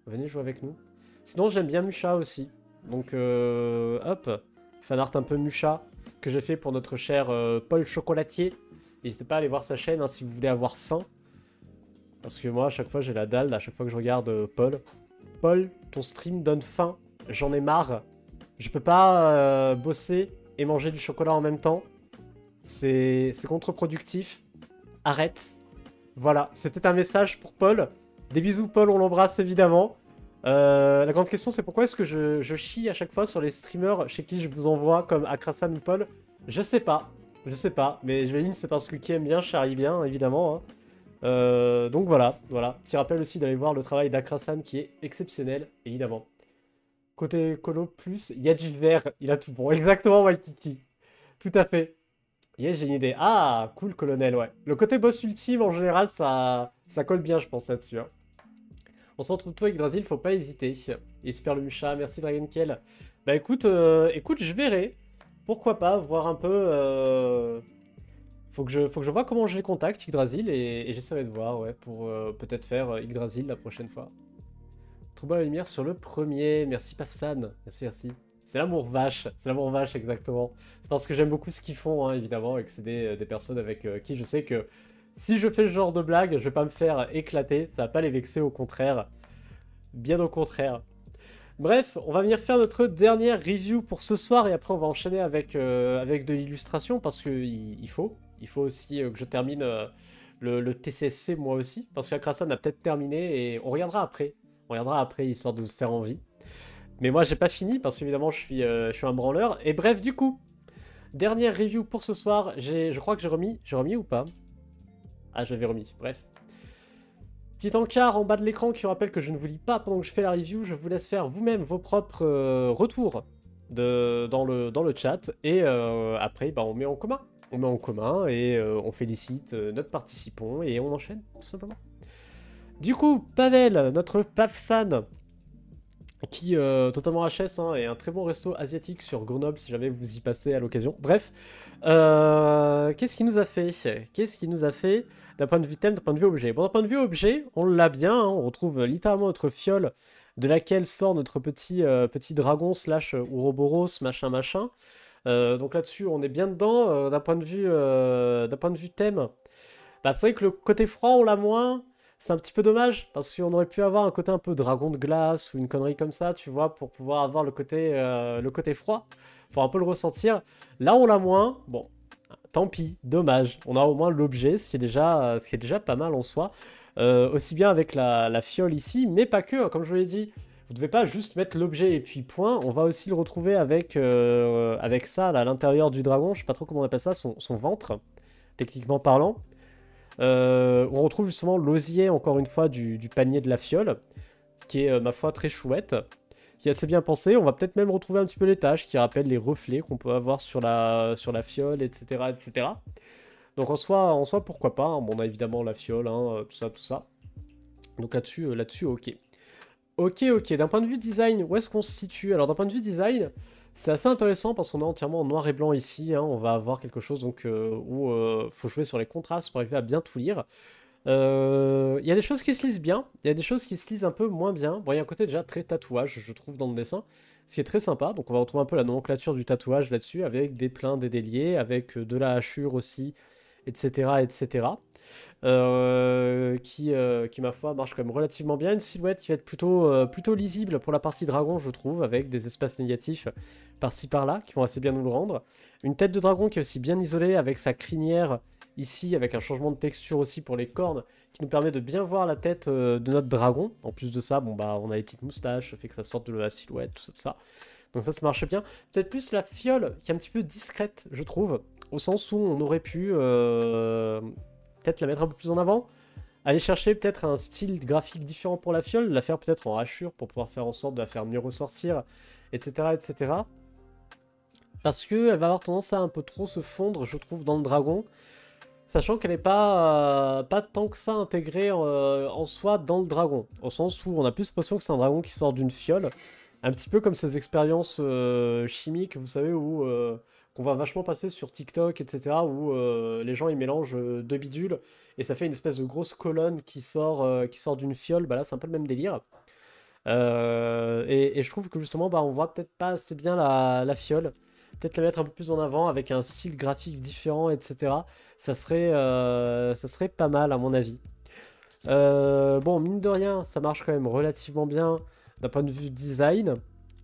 Speaker 1: Venez jouer avec nous. Sinon j'aime bien Musha aussi. Donc hop, fanart un peu Musha, que j'ai fait pour notre cher Paul Chocolatier. N'hésitez pas à aller voir sa chaîne hein, si vous voulez avoir faim. Parce que moi, à chaque fois, j'ai la dalle, à chaque fois que je regarde Paul. Paul, ton stream donne faim, j'en ai marre. Je peux pas bosser et manger du chocolat en même temps. C'est contre-productif. Arrête. Voilà, c'était un message pour Paul. Des bisous Paul, on l'embrasse évidemment. La grande question c'est pourquoi est-ce que je chie à chaque fois sur les streamers chez qui je vous envoie comme Akrasan ou Paul. Je sais pas, mais je vais dire c'est parce que qui aime bien charrie bien évidemment. Hein. Donc voilà. Petit rappel aussi d'aller voir le travail d'Akrasan qui est exceptionnel, évidemment. Côté colo plus, il y a du vert, il a tout bon. Exactement, Waikiki. Tout à fait. Yes, j'ai une idée. Ah, cool, colonel, ouais. Le côté boss ultime, en général, ça colle bien, je pense, là-dessus. Hein. On se retrouve toi avec Drasil, faut pas hésiter. Et Super le Mucha, merci Dragon Kiel. Bah écoute, je verrai. Pourquoi pas, voir un peu... Faut que je vois comment je les contacte, Yggdrasil, et j'essaierai de voir, ouais, pour peut-être faire Yggdrasil la prochaine fois. Trouble à la lumière sur le premier, merci Pafsan, merci. C'est l'amour vache, exactement. C'est parce que j'aime beaucoup ce qu'ils font, hein, évidemment, et que c'est des personnes avec qui je sais que si je fais ce genre de blague, je vais pas me faire éclater, ça va pas les vexer, au contraire. Bien au contraire. Bref, on va venir faire notre dernière review pour ce soir, et après on va enchaîner avec de l'illustration, parce qu'il faut. Il faut aussi que je termine le TCSC moi aussi, parce qu'Akrasan a peut-être terminé, et on regardera après. Histoire de se faire envie. Mais moi j'ai pas fini, parce qu'évidemment je suis un branleur. Et bref, du coup, dernière review pour ce soir. Je crois que j'ai remis. J'ai remis ou pas? Ah, j'avais remis, bref. Petit encart en bas de l'écran qui rappelle que je ne vous lis pas pendant que je fais la review. Je vous laisse faire vous-même vos propres retours dans le chat. Et après, bah, on met en commun. Et on félicite notre participant et on enchaîne, tout simplement. Du coup, Pavel, notre Pafsan, qui, totalement HS, hein, est un très bon resto asiatique sur Grenoble, si jamais vous y passez à l'occasion. Bref, qu'est-ce qu'il nous a fait d'un point de vue thème, d'un point de vue objet? Bon, d'un point de vue objet, on l'a bien, hein, on retrouve littéralement notre fiole, de laquelle sort notre petit dragon slash Ouroboros, machin. Donc là-dessus, on est bien dedans. D'un point de vue thème, bah, c'est vrai que le côté froid, on l'a moins. C'est un petit peu dommage, parce qu'on aurait pu avoir un côté un peu dragon de glace ou une connerie comme ça, tu vois, pour pouvoir avoir le côté froid, pour un peu le ressentir. Là, on l'a moins. Bon, tant pis, dommage. On a au moins l'objet, ce qui est déjà pas mal en soi. Aussi bien avec la fiole ici, mais pas que, hein, comme je vous l'ai dit. Vous ne devez pas juste mettre l'objet et puis point. On va aussi le retrouver avec ça, là, à l'intérieur du dragon. Je sais pas trop comment on appelle ça, son ventre, techniquement parlant. On retrouve justement l'osier, encore une fois, du panier de la fiole, qui est, ma foi, très chouette, qui est assez bien pensé. On va peut-être même retrouver un petit peu les taches qui rappellent les reflets qu'on peut avoir sur la fiole, etc., etc. Donc en soi pourquoi pas, hein. Bon, on a évidemment la fiole, hein, tout ça, tout ça. Donc là-dessus, ok. Ok, d'un point de vue design, où est-ce qu'on se situe? Alors d'un point de vue design, c'est assez intéressant parce qu'on est entièrement en noir et blanc ici, hein. On va avoir quelque chose donc, où faut jouer sur les contrastes pour arriver à bien tout lire. Il y a des choses qui se lisent bien, il y a des choses qui se lisent un peu moins bien. Bon, il y a un côté déjà très tatouage, je trouve, dans le dessin, ce qui est très sympa. Donc on va retrouver un peu la nomenclature du tatouage là-dessus, avec des pleins, des déliés, avec de la hachure aussi, etc., etc. Qui, ma foi, marche quand même relativement bien. Une silhouette qui va être plutôt lisible pour la partie dragon, je trouve, avec des espaces négatifs par-ci par-là, qui vont assez bien nous le rendre. Une tête de dragon qui est aussi bien isolée, avec sa crinière ici, avec un changement de texture aussi pour les cornes, qui nous permet de bien voir la tête de notre dragon. En plus de ça, bon bah, on a les petites moustaches, ça fait que ça sorte de la silhouette, tout ça, tout ça. Donc ça marche bien. Peut-être plus la fiole, qui est un petit peu discrète, je trouve, au sens où on aurait pu peut-être la mettre un peu plus en avant, aller chercher peut-être un style graphique différent pour la fiole, la faire peut-être en hachure pour pouvoir faire en sorte de la faire mieux ressortir, etc., etc. Parce qu'elle va avoir tendance à un peu trop se fondre, je trouve, dans le dragon, sachant qu'elle n'est pas tant que ça intégrée en soi dans le dragon, au sens où on a plus l'impression que c'est un dragon qui sort d'une fiole, un petit peu comme ces expériences chimiques, vous savez, où qu'on va vachement passer sur TikTok, etc., où les gens ils mélangent deux bidules, et ça fait une espèce de grosse colonne qui sort d'une fiole. Bah là c'est un peu le même délire. Et je trouve que justement bah, on voit peut-être pas assez bien la fiole. Peut-être la mettre un peu plus en avant avec un style graphique différent, etc. Ça serait pas mal à mon avis. Bon, mine de rien, ça marche quand même relativement bien d'un point de vue design.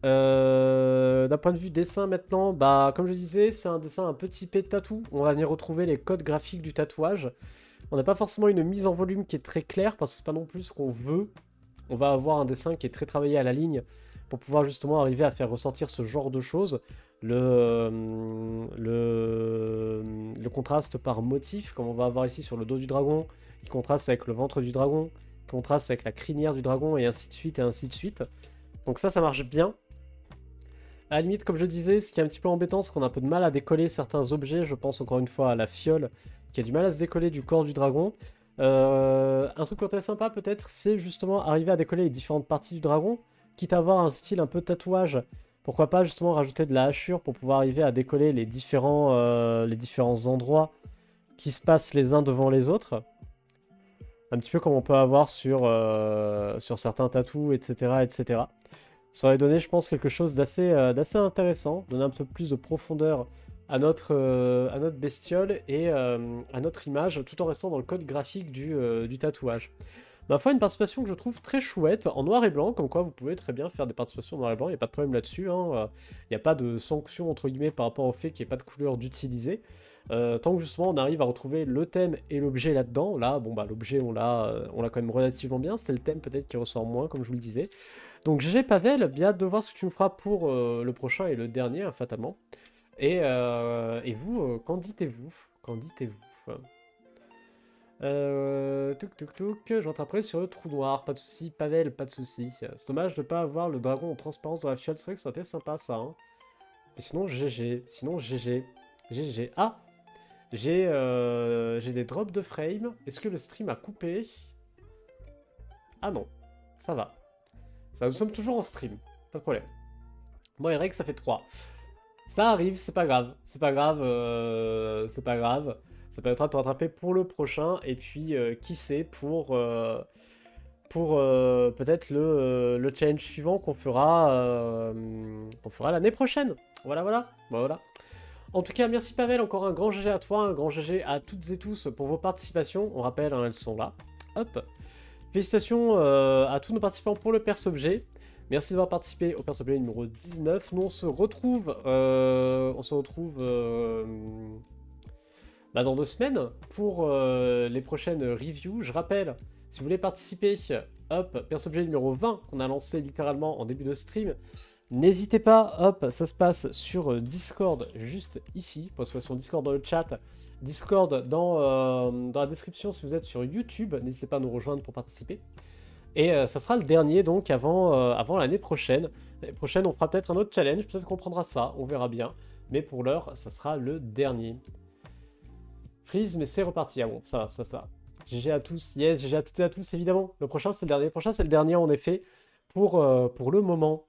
Speaker 1: D'un point de vue dessin maintenant, bah comme je disais, c'est un dessin un peu typé tatou. On va venir retrouver les codes graphiques du tatouage. On n'a pas forcément une mise en volume qui est très claire parce que c'est pas non plus ce qu'on veut. On va avoir un dessin qui est très travaillé à la ligne pour pouvoir justement arriver à faire ressortir ce genre de choses. Le contraste par motif, comme on va avoir ici sur le dos du dragon, qui contraste avec le ventre du dragon, qui contraste avec la crinière du dragon, et ainsi de suite, et ainsi de suite. Donc ça marche bien. À la limite, comme je disais, ce qui est un petit peu embêtant, c'est qu'on a un peu de mal à décoller certains objets. Je pense encore une fois à la fiole, qui a du mal à se décoller du corps du dragon. Un truc très sympa peut-être, c'est justement arriver à décoller les différentes parties du dragon, quitte à avoir un style un peu tatouage. Pourquoi pas justement rajouter de la hachure pour pouvoir arriver à décoller les différents endroits qui se passent les uns devant les autres. Un petit peu comme on peut avoir sur certains tatous, etc., etc. Ça aurait donné, je pense, quelque chose d'assez intéressant, donner un peu plus de profondeur à notre bestiole et à notre image, tout en restant dans le code graphique du tatouage. Ma foi, une participation que je trouve très chouette, en noir et blanc, comme quoi vous pouvez très bien faire des participations en noir et blanc, il n'y a pas de problème là-dessus, hein. Il n'y a pas de sanction, entre guillemets, par rapport au fait qu'il n'y ait pas de couleur d'utiliser. Tant que justement on arrive à retrouver le thème et l'objet là-dedans, là, bon bah l'objet on l'a quand même relativement bien, c'est le thème peut-être qui ressort moins, comme je vous le disais. Donc GG Pavel, bien hâte de voir ce que tu me feras pour le prochain et le dernier, hein, fatalement. Et vous, qu'en dites-vous? Qu'en dites-vous? Je rentre après sur le trou noir, pas de soucis, Pavel, pas de soucis. C'est dommage de pas avoir le dragon en transparence dans la fiole, c'est vrai que ça aurait été sympa ça, hein. Mais sinon GG, GG. Ah! J'ai des drops de frame. Est-ce que le stream a coupé? Ah non, ça va. Ça, nous sommes toujours en stream, pas de problème. Bon, il règle, ça fait 3. Ça arrive, c'est pas grave. C'est pas grave, c'est pas grave. Ça permettra de te rattraper pour le prochain. Et puis, qui sait, pour peut-être le challenge suivant qu'on fera l'année prochaine. Voilà. En tout cas, merci Pavel, encore un grand GG à toi, un grand GG à toutes et tous pour vos participations. On rappelle, hein, elles sont là. Hop. Félicitations à tous nos participants pour le perse objet. Merci d'avoir participé au perse objet numéro 19. Nous on se retrouve, dans 2 semaines pour les prochaines reviews. Je rappelle, si vous voulez participer, hop, perse objet numéro 20 qu'on a lancé littéralement en début de stream. N'hésitez pas, hop, ça se passe sur Discord, juste ici, sur Discord dans le chat, Discord dans la description si vous êtes sur YouTube, n'hésitez pas à nous rejoindre pour participer. Et ça sera le dernier donc avant l'année prochaine. L'année prochaine on fera peut-être un autre challenge, peut-être qu'on prendra ça, on verra bien. Mais pour l'heure, ça sera le dernier. Freeze, mais c'est reparti, ah bon, ça. GG à tous, yes, GG à toutes et à tous évidemment. Le prochain c'est le dernier, en effet, pour le moment.